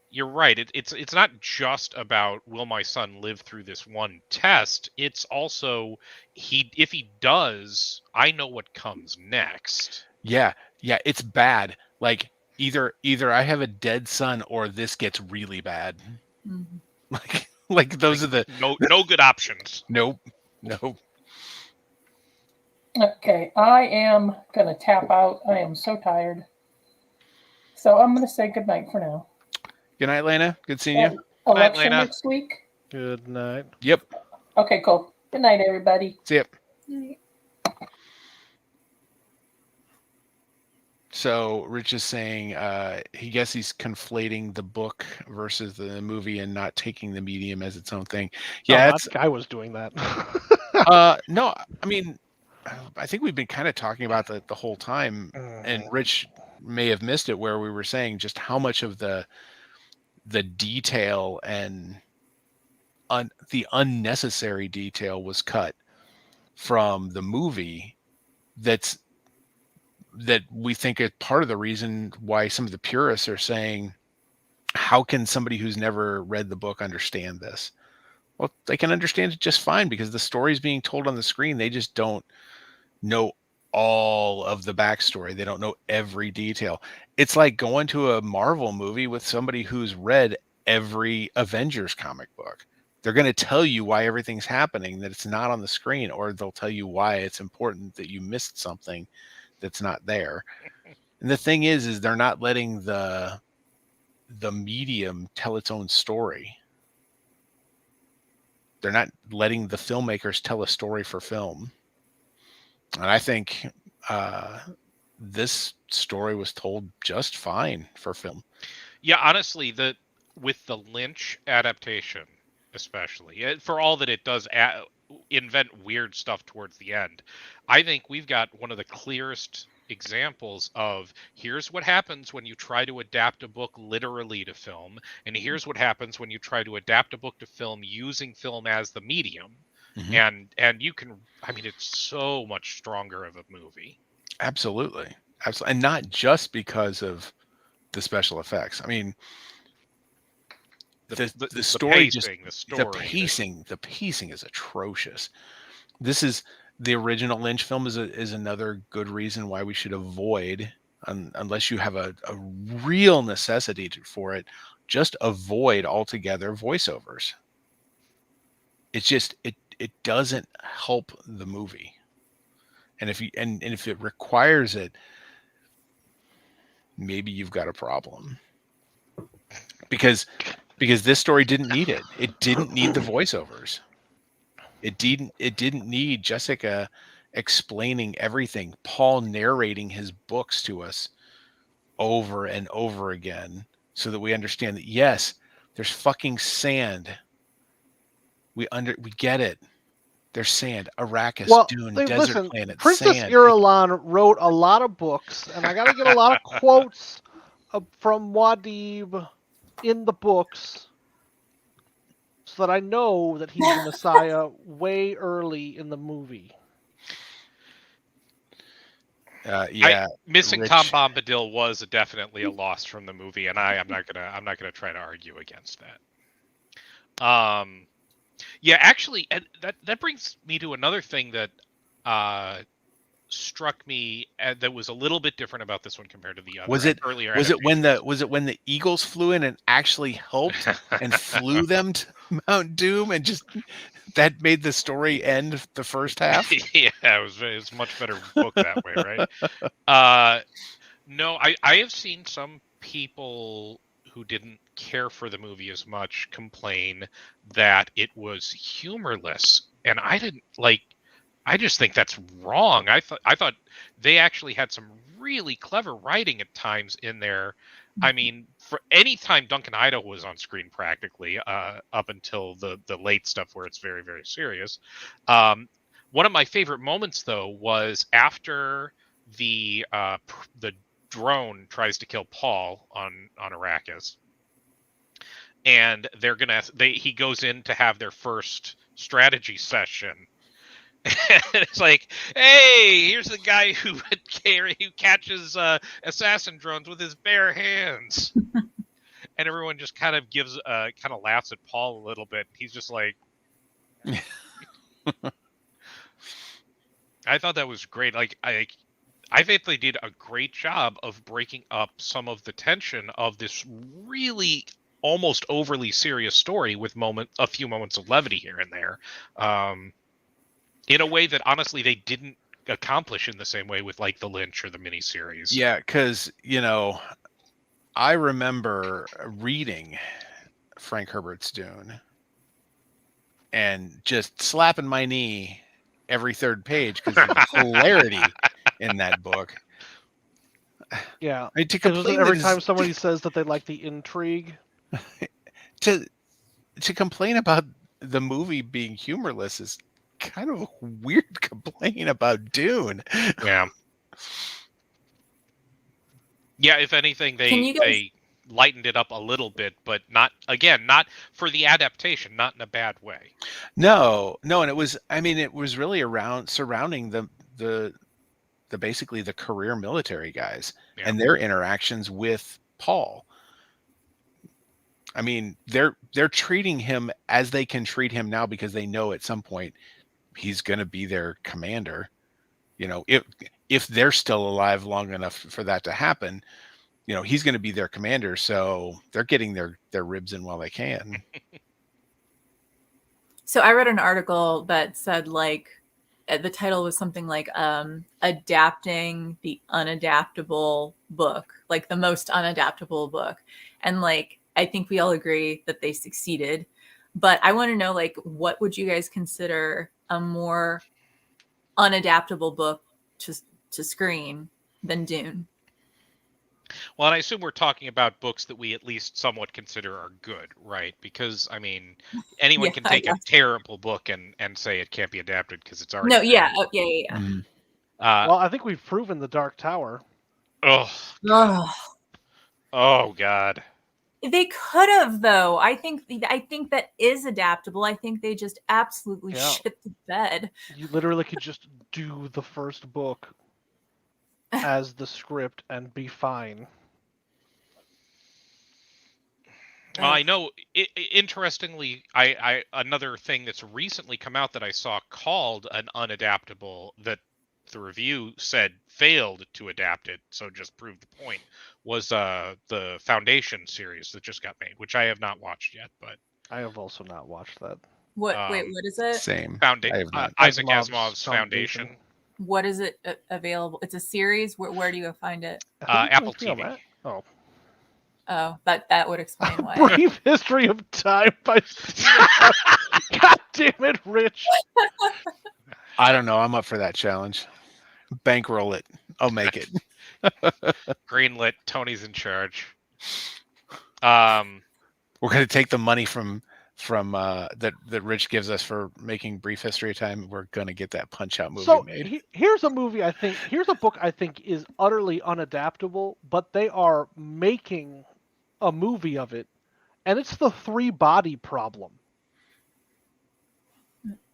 You're right. It's not just about will my son live through this one test. It's also if he does, I know what comes next. Yeah, yeah, it's bad. Like either I have a dead son or this gets really bad. Mhm. Like those are the No good options. nope, nope. Okay, I am gonna tap out. I am so tired. So I'm gonna say goodnight for now. Good night, Lena. Good seeing you. Election Lena. next week. Good night. Yep. Okay, cool. Good night, everybody. See ya. Right. So Rich is saying he guess he's conflating the book versus the movie and not taking the medium as its own thing. Yeah, that guy was doing that. no, I mean I think we've been kind of talking about that the whole time, and Rich may have missed it where we were saying just how much of the detail and the unnecessary detail was cut from the movie that we think is part of the reason why some of the purists are saying, how can somebody who's never read the book understand this? Well, they can understand it just fine because the story is being told on the screen. They just don't know all of the backstory. They don't know every detail. It's like going to a Marvel movie with somebody who's read every Avengers comic book. They're going to tell you why everything's happening, that it's not on the screen, or they'll tell you why it's important that you missed something that's not there. And the thing is they're not letting the medium tell its own story. They're not letting the filmmakers tell a story for film. And I think this story was told just fine for film. Yeah, honestly, with the Lynch adaptation, especially for all that it does invent weird stuff towards the end, I think we've got one of the clearest examples of here's what happens when you try to adapt a book literally to film, and here's what happens when you try to adapt a book to film using film as the medium. Mm-hmm. And you can, I mean, it's so much stronger of a movie. Absolutely. And not just because of the special effects. I mean, the story pacing, the pacing is atrocious. This is the original Lynch film is another good reason why we should avoid, unless you have a real necessity for it, just avoid altogether voiceovers. It's just it doesn't help the movie. And if it requires it, maybe you've got a problem. Because this story didn't need it. It didn't need the voiceovers. It didn't need Jessica explaining everything, Paul narrating his books to us over and over again so that we understand that yes, there's fucking sand. We get it. There's sand, Arrakis, Dune, desert planet, Princess sand. Irulan wrote a lot of books, and I got to get a lot of quotes from Wadib in the books so that I know that he's the Messiah way early in the movie. Missing Rich. Tom Bombadil was definitely a loss from the movie, and I'm not gonna try to argue against that. Yeah, actually, and that brings me to another thing that struck me that was a little bit different about this one compared to the other. Earlier? Was it when the Eagles flew in and actually helped and flew them to Mount Doom and just that made the story end the first half? Yeah, it was much better book that way, right? No, I have seen some people who didn't care for the movie as much complain that it was humorless, and I didn't like. I just think that's wrong. I thought they actually had some really clever writing at times in there. I mean, for any time Duncan Idaho was on screen, practically up until the late stuff where it's very, very serious. One of my favorite moments, though, was after the drone tries to kill Paul on Arrakis, and he goes in to have their first strategy session. And it's like, hey, here's the guy who catches assassin drones with his bare hands. And everyone just kind of laughs at Paul a little bit. He's just like, I thought that was great. Like, I think they did a great job of breaking up some of the tension of this really almost overly serious story with a few moments of levity here and there. In a way that honestly they didn't accomplish in the same way with like the Lynch or the miniseries. Yeah, because I remember reading Frank Herbert's Dune and just slapping my knee every third page because of the hilarity in that book. Yeah. I mean, to complain Every time somebody says that they like the intrigue. To complain about the movie being humorless is kind of a weird complaint about Dune. Yeah. Yeah, if anything, they lightened it up a little bit, but not for the adaptation, not in a bad way. No, and it was really surrounding the basically the career military guys and their interactions with Paul. I mean, they're treating him as they can treat him now because they know at some point he's going to be their commander. If they're still alive long enough for that to happen, he's going to be their commander. So they're getting their ribs in while they can. So I read an article that said like the title was something like adapting the unadaptable book, like the most unadaptable book. And like, I think we all agree that they succeeded, but I want to know, like, what would you guys consider a more unadaptable book to screen than Dune? Well, and I assume we're talking about books that we at least somewhat consider are good, right? Because, I mean, anyone can take a terrible book and say it can't be adapted because it's already... No, yeah. Oh, yeah. Mm. Well, I think we've proven The Dark Tower. Oh, God. They could have, though. I think that is adaptable. I think they just absolutely shit the bed. You literally could just do the first book as the script and be fine. I know. Interestingly, I another thing that's recently come out that I saw called an unadaptable that the review said failed to adapt it, so just proved the point, was the Foundation series that just got made, which I have not watched yet, but I have also not watched that. Wait, what is it? Same. Isaac Asimov's Foundation. What is it available? It's a series. Where do you find it? Apple TV. Oh, that would explain why. Brief History of Time by God damn it, Rich. I don't know. I'm up for that challenge. Bankroll it. I'll make it. Greenlit. Tony's in charge. We're going to take the money from that Rich gives us for making Brief History of Time. We're going to get that Punch-Out movie made. Here's a book I think is utterly unadaptable, but they are making a movie of it, and it's The Three Body Problem.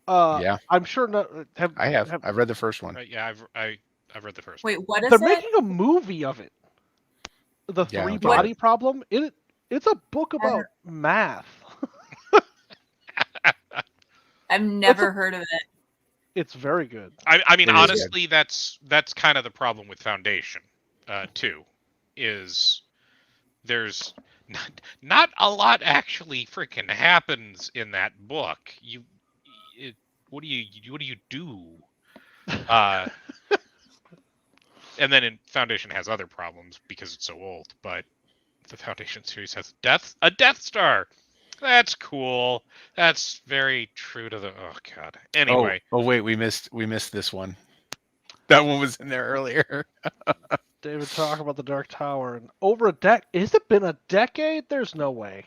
Yeah, I'm sure. I've read the first one. Yeah, I've read the first. Wait, what is They're it? making a movie of it. The Three Body Problem. It's a book about math. I've never heard of it. It's very good. I mean, honestly, that's kind of the problem with Foundation, too. Is there's not a lot actually freaking happens in that book. What do you do? And then in Foundation has other problems because it's so old, but the Foundation series has a Death Star. That's cool. That's very true to the... Oh, God. Anyway. Oh, wait, we missed this one. That one was in there earlier. David, talk about the Dark Tower and over has it been a decade? There's no way.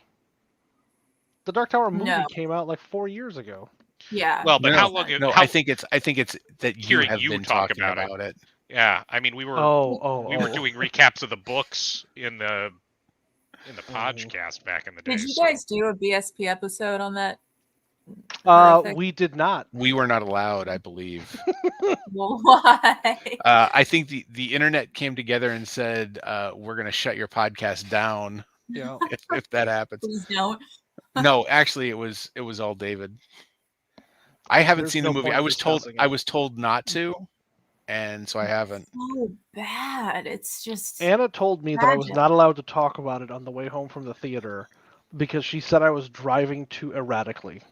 The Dark Tower movie No. came out like 4 years ago. Yeah. Well, but No, how long? No, How I think it's that you hearing have you been talk talking about about it. Yeah, I mean, we were doing recaps of the books in the podcast back in the day. Did you so- guys do a BSP episode on that? Horrific? We did not. We were not allowed, I believe. Well, why? I think the internet came together and said, "We're going to shut your podcast down Yeah. if that happens." Please don't. No, actually, it was all David. I haven't There's seen no the movie. point discussing it. I was told not to, and so I haven't. So bad. It's just. Anna told me that I was Tragic. not allowed to talk about it on the way home from the theater because she said I was driving too erratically.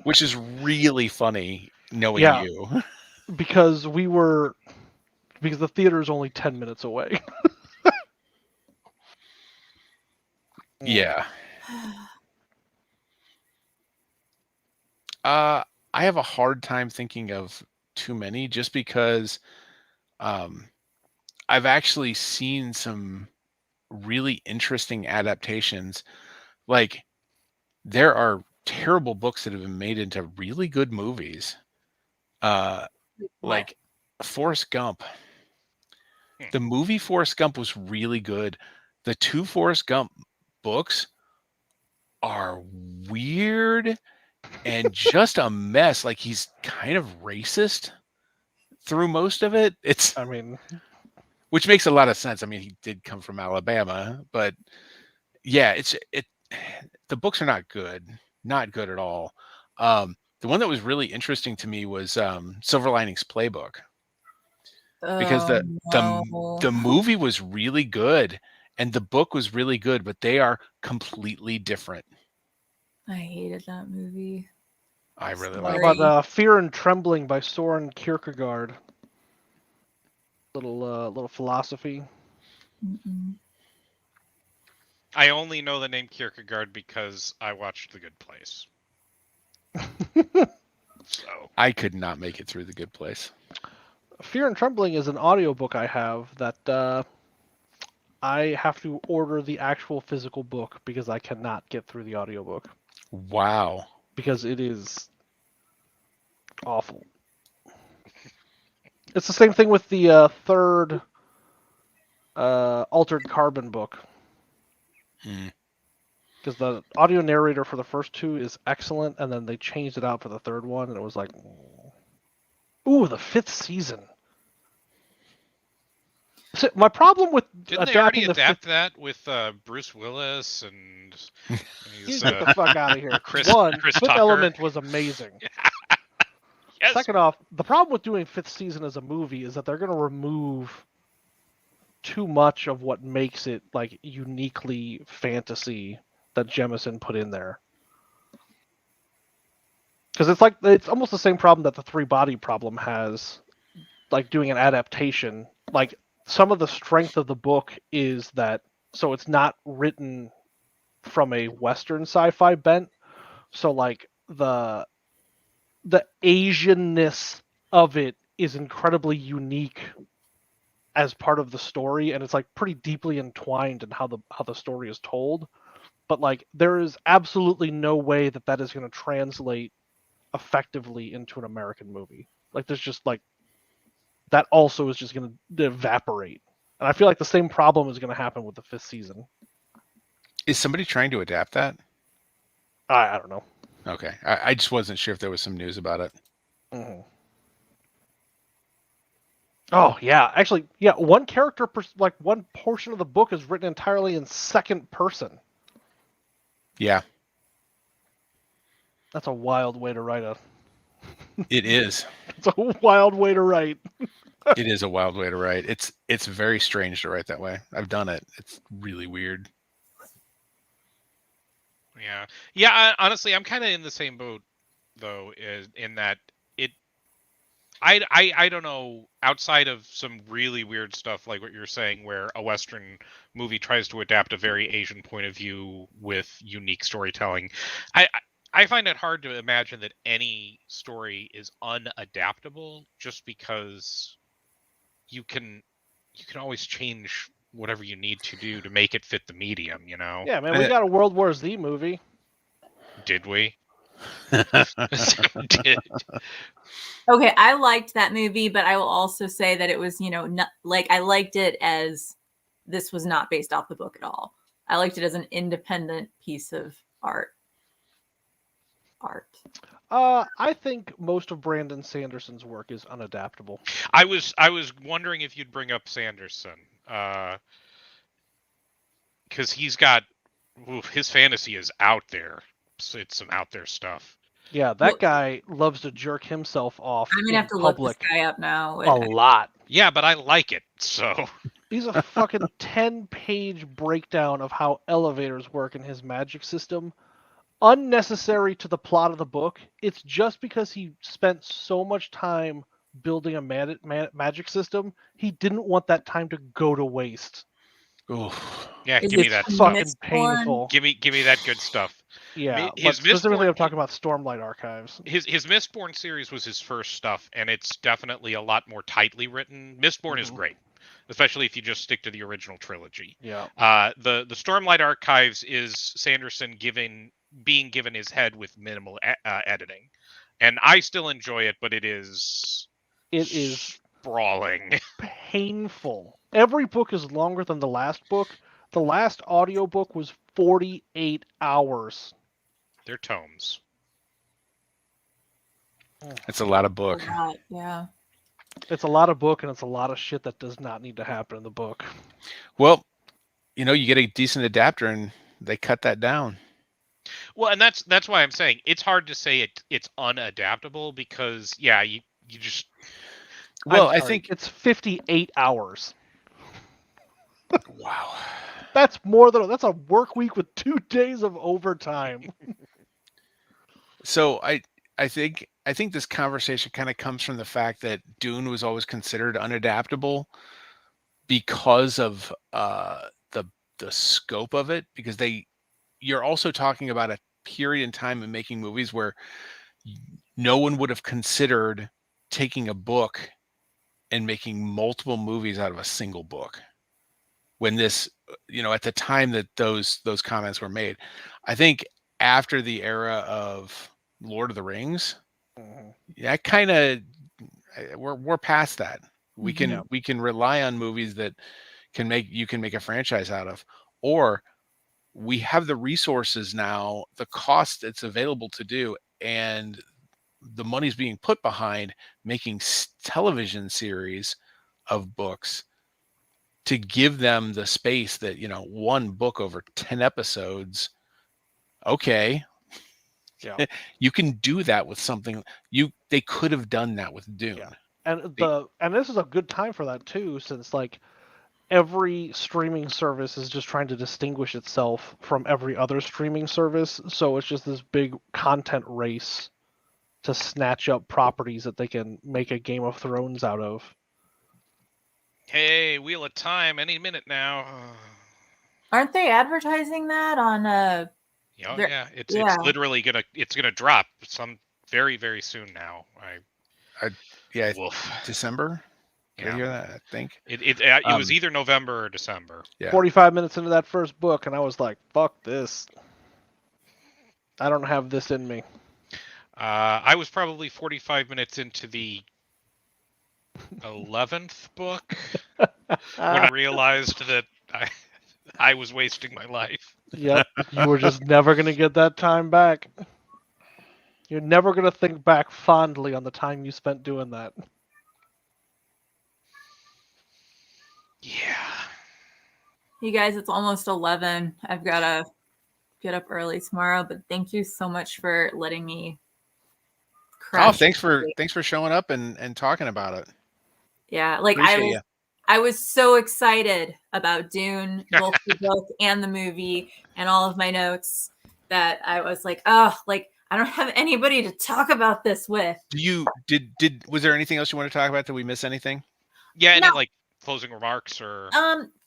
Which is really funny knowing Yeah. you. Because the theater is only 10 minutes away. Yeah. I have a hard time thinking of too many just because I've actually seen some really interesting adaptations. Like, there are terrible books that have been made into really good movies. Like Forrest Gump. The movie Forrest Gump was really good. The two Forrest Gump books are weird and just a mess. Like, he's kind of racist through most of it. I mean, Which makes a lot of sense. I mean, he did come from Alabama, but yeah, the books are not good at all. The one that was really interesting to me was Silver Linings Playbook, because the movie was really good and the book was really good, but they are completely different. I hated that movie. I really Sorry. like how it. about Fear and Trembling by Soren Kierkegaard? Little philosophy. Mm-mm. I only know the name Kierkegaard because I watched The Good Place. So I could not make it through The Good Place. Fear and Trembling is an audiobook I have that I have to order the actual physical book because I cannot get through the audiobook Wow. because it is awful. It's the same thing with the third Altered Carbon book. Hmm. Because the audio narrator for the first two is excellent, and then they changed it out for the third one, and it was like, ooh, the fifth season. So my problem with didn't they already adapting the adapt fifth... that with Bruce Willis and he's, Get the fuck out of here. Chris Fifth Tucker. Element was amazing. Yes. Second off, the problem with doing fifth season as a movie is that they're going to remove too much of what makes it like uniquely fantasy that Jemison put in there. Because it's almost the same problem that the Three Body Problem has, like doing an adaptation. Like, some of the strength of the book is that, so it's not written from a Western sci-fi bent. So like the Asianness of it is incredibly unique as part of the story, and it's like pretty deeply entwined in how the story is told. But like, there is absolutely no way that is going to translate effectively into an American movie. Like, there's just like, that also is just going to evaporate. And I feel like the same problem is going to happen with the fifth season. Is somebody trying to adapt that? I don't know. Okay. I just wasn't sure if there was some news about it. Mm-hmm. Oh, yeah. Actually, yeah, one character, one portion of the book is written entirely in second person. Yeah. That's a wild way to write It is. It's a wild way to write. It is a wild way to write. It's very strange to write that way. I've done it. It's really weird. Yeah. Honestly, I'm kind of in the same boat, though, in that I don't know, outside of some really weird stuff like what you're saying, where a Western movie tries to adapt a very Asian point of view with unique storytelling. I find it hard to imagine that any story is unadaptable, just because you can always change whatever you need to do to make it fit the medium. Yeah, man, we got a World War Z movie. Did we? Did. Okay, I liked that movie, but I will also say that it was, not, like I liked it as this was not based off the book at all. I liked it as an independent piece of art. I think most of Brandon Sanderson's work is unadaptable. I was wondering if you'd bring up Sanderson, because he's got his fantasy is out there. So it's some out there stuff. Yeah, that guy loves to jerk himself off. I'm gonna have to look this guy up now. A lot. Yeah, but I like it. So he's a fucking 10-page breakdown of how elevators work in his magic system. Unnecessary to the plot of the book. It's just because he spent so much time building a magic system, he didn't want that time to go to waste. Oof. Yeah, give me that fucking stuff. Painful. Give me that good stuff. Yeah, but specifically I'm talking about Stormlight Archives. His Mistborn series was his first stuff, and it's definitely a lot more tightly written. Mistborn is great, especially if you just stick to the original trilogy. Yeah. The Stormlight Archives is Sanderson being given his head with minimal editing, and I still enjoy it, but it is sprawling, painful. Every book is longer than the last book. The last audiobook was 48 hours. They're tomes. It's a lot of book. Yeah. It's a lot of book, and it's a lot of shit that does not need to happen in the book. Well, you get a decent adapter, and they cut that down. Well, and that's why I'm saying it's hard to say it's unadaptable, because you just. Well, I think it's 58 hours. Wow. That's a work week with 2 days of overtime. So I think this conversation kind of comes from the fact that Dune was always considered unadaptable because of the scope of it, because you're also talking about a period in time in making movies where no one would have considered taking a book and making multiple movies out of a single book. When this, at the time that those comments were made, I think after the era of Lord of the Rings, we're past that. We can rely on movies that you can make a franchise out of, or we have the resources now, the cost that's available to do, and the money's being put behind making television series of books to give them the space that, one book over 10 episodes. Okay. Yeah. You can do that with something. They could have done that with Dune. Yeah. And this is a good time for that too, since every streaming service is just trying to distinguish itself from every other streaming service. So it's just this big content race to snatch up properties that they can make a Game of Thrones out of. Hey, Wheel of Time, any minute now. Aren't they advertising that on yeah, it's literally gonna drop some very, very soon now. December. Did I hear that? I think it was either November or December. Yeah. 45 minutes into that first book, and I was like, "Fuck this! I don't have this in me." I was probably 45 minutes into the 11th book when I realized that I was wasting my life. Yep, you were just never going to get that time back. You're never going to think back fondly on the time you spent doing that. Yeah. You guys, it's almost 11. I've got to get up early tomorrow, but thank you so much for letting me crash. Thanks for showing up and talking about it. Yeah, I was so excited about Dune, both the book and the movie, and all of my notes, that I was like, I don't have anybody to talk about this with. Was there anything else you want to talk about? Did we miss anything? Yeah, any closing remarks or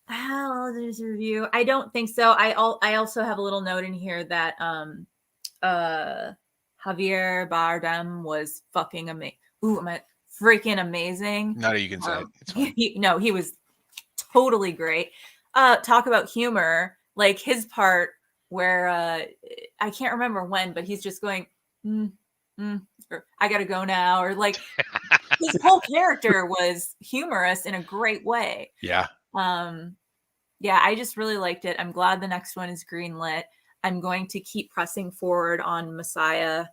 there's a review. I don't think so. I also have a little note in here that Javier Bardem was fucking amazing. Ooh, freaking amazing. No, you can say it. It's fine. He was totally great. Talk about humor, like his part where I can't remember when, but he's just going, or I gotta go now, or like his whole character was humorous in a great way. Yeah. Yeah, I just really liked it. I'm glad the next one is greenlit. I'm going to keep pressing forward on Messiah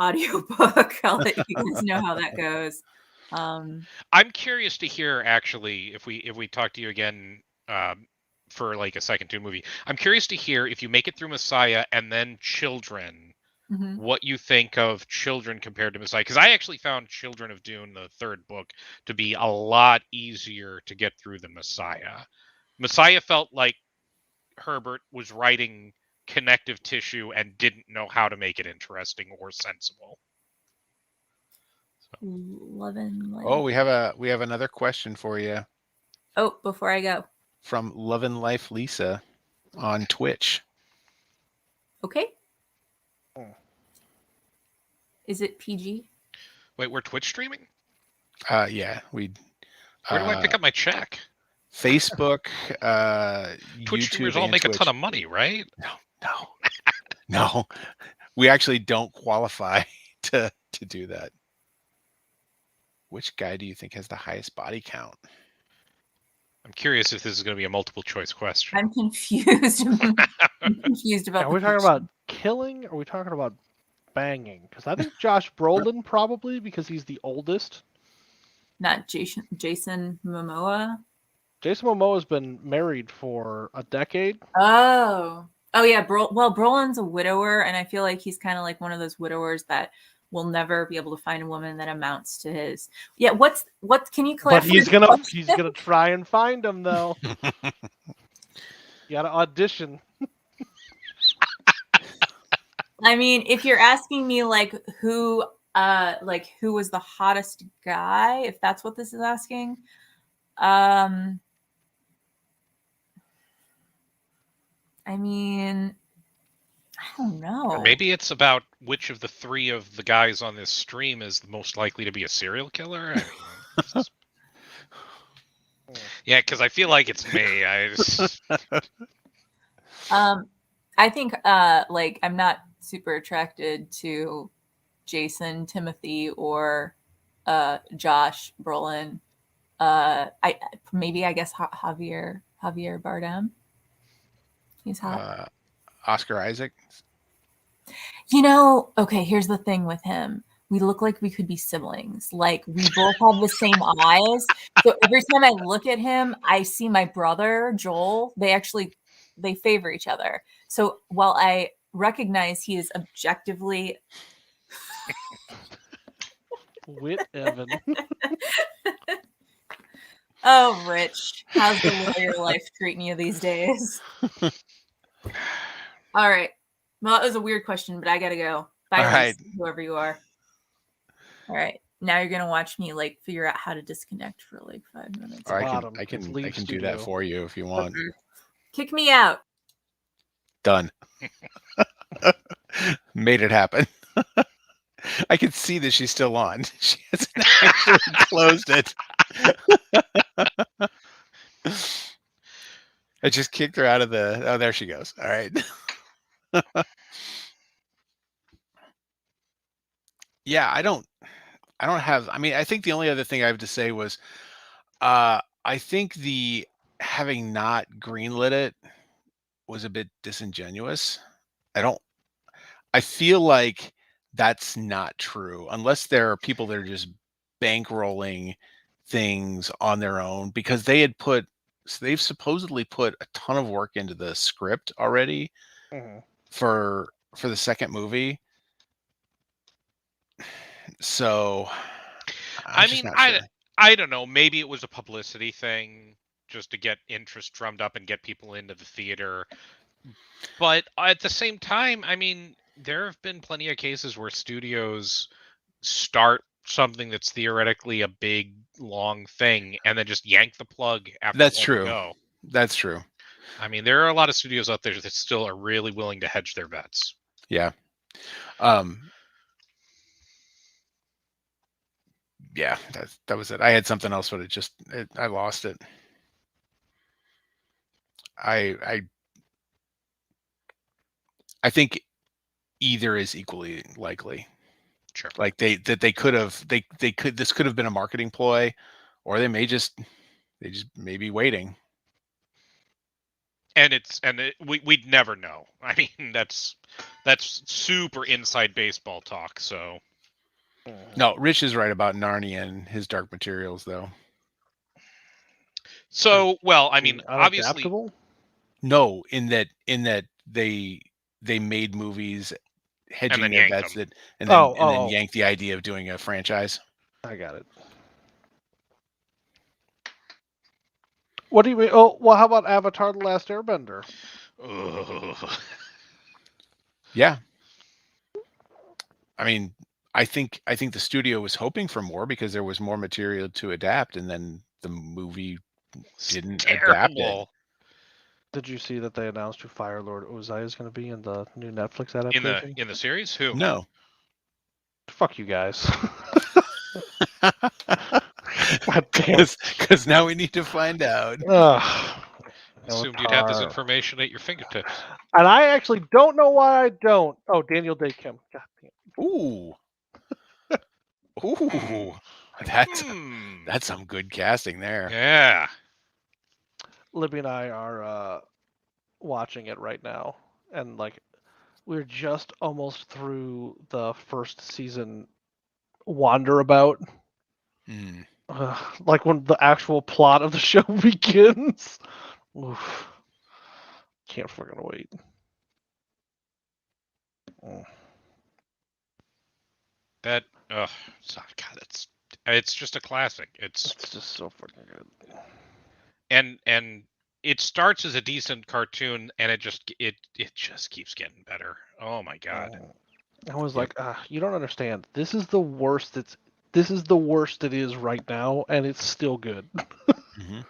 audiobook. I'll let you guys know how that goes. I'm curious to hear, actually, if we talk to you again for like a second Dune movie. I'm curious to hear if you make it through Messiah and then Children, what you think of Children compared to Messiah. Because I actually found Children of Dune, the third book, to be a lot easier to get through than Messiah. Messiah felt like Herbert was writing connective tissue and didn't know how to make it interesting or sensible. Oh, we have another question for you. Oh, before I go. From Love and Life Lisa on Twitch. Okay. Is it PG? Wait, we're Twitch streaming? Yeah, we. Where do I pick up my check? Facebook, Twitch YouTube, streamers all and make Twitch. a ton of money, right? No. We actually don't qualify to do that. Which guy do you think has the highest body count? I'm curious if this is going to be a multiple choice question. I'm confused. I'm confused about. Are we talking about killing? Or are we talking about banging? Because I think Josh Brolin probably, because he's the oldest. Not Jason Momoa. Jason Momoa's been married for a decade. Oh yeah. Brolin's a widower, and I feel like he's kind of like one of those widowers that will never be able to find a woman that amounts to his. Yeah. What? Can you clarify? But he's gonna try and find him though. You gotta audition. I mean, if you're asking me like who was the hottest guy, if that's what this is asking, I mean, I don't know. Or maybe it's about which of the three of the guys on this stream is the most likely to be a serial killer. Yeah, because I feel like it's me. I think like I'm not super attracted to Jason, Timothy, or Josh Brolin. I guess Javier Bardem. He's hot. Oscar Isaac. Okay, here's the thing with him. We look like we could be siblings. Like we both have the same eyes. So every time I look at him, I see my brother, Joel. They favor each other. So while I recognize he is objectively Whit Evan. Oh, Rich, how's the lawyer life treating you these days? All right. Well, that was a weird question, but I gotta go. Bye, All right. whoever you are. All right. Now you're gonna watch me like figure out how to disconnect for like 5 minutes. Or I can do that for you if you want. Kick me out. Done. Made it happen. I can see that she's still on. She hasn't actually closed it. I just kicked her out of the. Oh, there she goes. All right. Yeah, I don't have. I mean, I think the only other thing I have to say was, I think the having not greenlit it was a bit disingenuous. I feel like that's not true unless there are people that are just bankrolling things on their own, because they've supposedly put a ton of work into the script already for the second movie. So I don't know, maybe it was a publicity thing just to get interest drummed up and get people into the theater. But at the same time, I mean, there have been plenty of cases where studios start something that's theoretically a big, long thing and then just yank the plug after That's true. go. That's true. I mean, there are a lot of studios out there that still are really willing to hedge their bets. Yeah. Yeah, that was it. I had something else, but I lost it. I I think either is equally likely. Sure. Like they could have this could have been a marketing ploy, or they just may be waiting. And we'd never know. I mean, that's super inside baseball talk. So No, Rich is right about Narnia and his Dark Materials, though. well, I mean, obviously, unadaptable. No, in that they made movies hedging then their yanked bets them. and Oh, then oh. yanked the idea of doing a franchise. I got it. What do you mean? Oh, well, how about Avatar: The Last Airbender? Ugh. Yeah, I mean, I think the studio was hoping for more because there was more material to adapt, and then the movie didn't adapt it. Terrible. Did you see that they announced who Fire Lord Ozai is going to be in the new Netflix adaptation? In the series. Who? No, Fuck you guys. God damn it. because now we need to find out. Ugh. Assumed you'd have this Avatar. information at your fingertips. And I actually don't know why I don't. Oh, Daniel Day Kim. God damn. Ooh, ooh, that's some good casting there. Yeah. Libby and I are watching it right now, and like we're just almost through the first season Wanderabout. Hmm. Like when the actual plot of the show begins. Oof. Can't fucking wait. That. God, it's just a classic. It's just so fucking good. And it starts as a decent cartoon, and it just keeps getting better. Oh my god. I was like, you don't understand. This is the worst. This is the worst it is right now, and it's still good. Mm-hmm.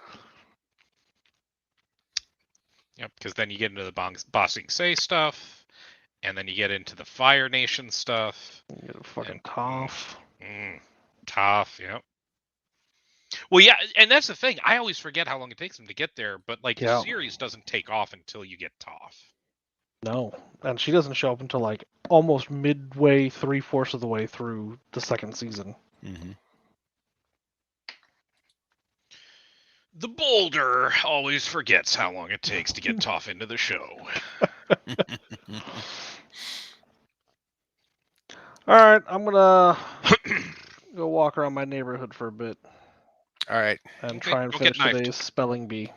Yep. Because then you get into the Bossing Say stuff, and then you get into the Fire Nation stuff. You get a fucking Toph. Toph. Yep. Well, yeah, and that's the thing. I always forget how long it takes them to get there, but like the series doesn't take off until you get Toph. No, and she doesn't show up until like almost midway, 3/4 of the way through the second season. Mm-hmm. The Boulder always forgets how long it takes to get Toph into the show. All right, I'm gonna go walk around my neighborhood for a bit. All right. And try and finish today's spelling bee.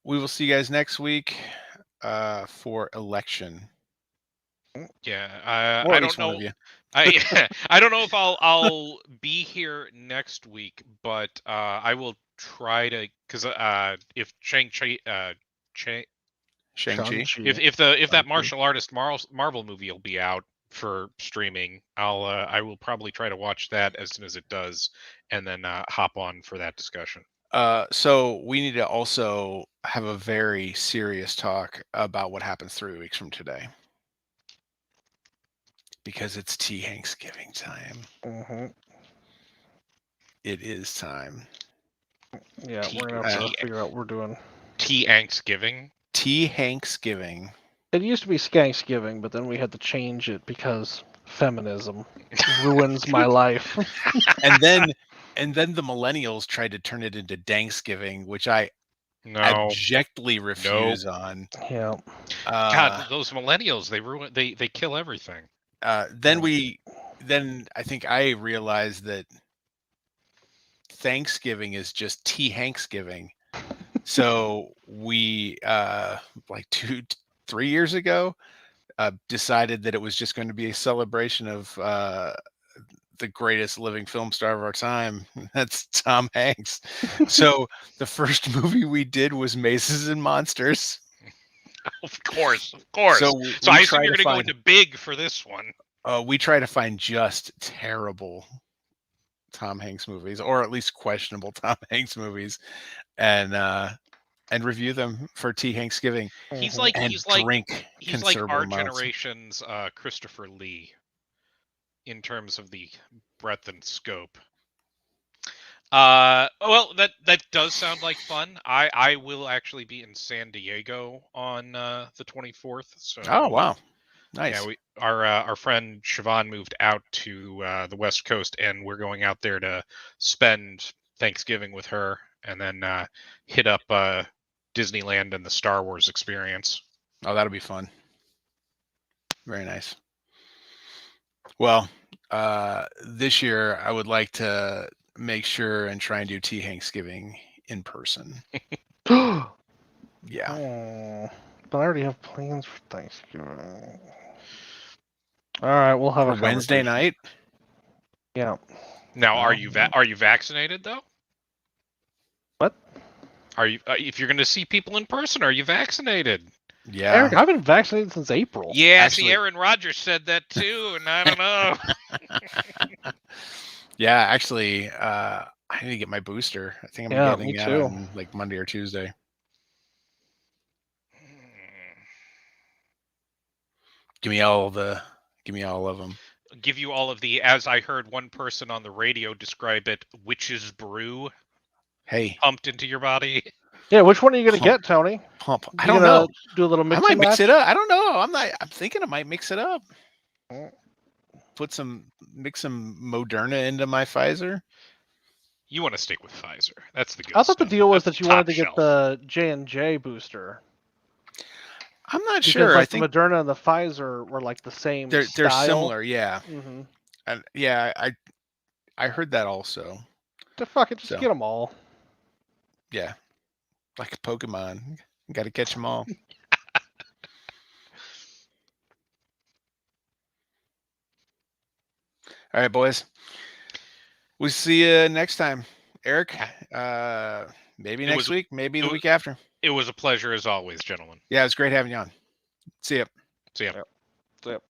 We will see you guys next week for election. Yeah, or I at least don't one know. of you. I don't know if I'll be here next week, but I will try to, because if Shang-Chi, Shang-Chi. if that martial artist Marvel movie will be out for streaming, I will probably try to watch that as soon as it does, and then hop on for that discussion. So we need to also have a very serious talk about what happens 3 weeks from today, because it's Thanksgiving time. Mm-hmm. It is time. Yeah, we're gonna have to figure out what we're doing. Thanksgiving. Thanksgiving. It used to be Skanksgiving, but then we had to change it because feminism ruins my life. And then the millennials tried to turn it into Thanksgiving, which I abjectly refuse on. Yeah. God, those millennials, they ruin. They kill everything. Then I think I realized that Thanksgiving is just Thanksgiving. So we like 2-3 years ago decided that it was just going to be a celebration of the greatest living film star of our time. That's Tom Hanks. So the first movie we did was Mazes and Monsters. Of course. So I assume you're going to go into big for this one. We try to find just terrible Tom Hanks movies, or at least questionable Tom Hanks movies, and and review them for Tea Thanksgiving He's Mhm. like and he's like drink he's like considerable our amounts. generation's Christopher Lee in terms of the breadth and scope. Well, that does sound like fun. I will actually be in San Diego on the 24th. So Oh wow, nice. yeah, our friend Siobhan moved out to the West Coast, and we're going out there to spend Thanksgiving with her, and then hit up Disneyland and the Star Wars experience. Oh, that'll be fun. Very nice. Well, this year I would like to make sure and try and do Tea Thanksgiving in person. Yeah. Oh, but I already have plans for Thanksgiving. All right, we'll have For a Wednesday conversation. night. Yeah. Now, are Oh. you vaccinated though? What? Are you if you're going to see people in person? Are you vaccinated? Yeah. Eric, I've been vaccinated since April. Yeah, Actually- see, Aaron Rodgers said that too, and I don't know. Yeah, actually, I need to get my booster. I think I'm Yeah, getting me that too. on like Monday or Tuesday. Give me all of them. Give you all of the, as I heard one person on the radio describe it, witch's brew Hey, pumped into your body. Yeah, which one are you gonna Pump. get, Tony? pump. I You don't gonna know. Do a little I mix might and mix match? it up. I don't know. I'm thinking I might mix it up. Mm. Mix some Moderna into my Pfizer. You want to stick with Pfizer. That's the good I thought the stuff. deal was That's that you wanted top to get shelf. the J&J booster. I'm not Because sure. like I think the Moderna and the Pfizer were like the same they're style. similar. Yeah, Mm-hmm. and yeah, I heard that also. To fuck it, just So. get them all. Yeah, like a Pokemon. Got to catch them all. All right, boys. We'll see you next time, Eric. Maybe next week, maybe the week after. It was a pleasure as always, gentlemen. Yeah, it was great having you on. See ya. See ya. Yep.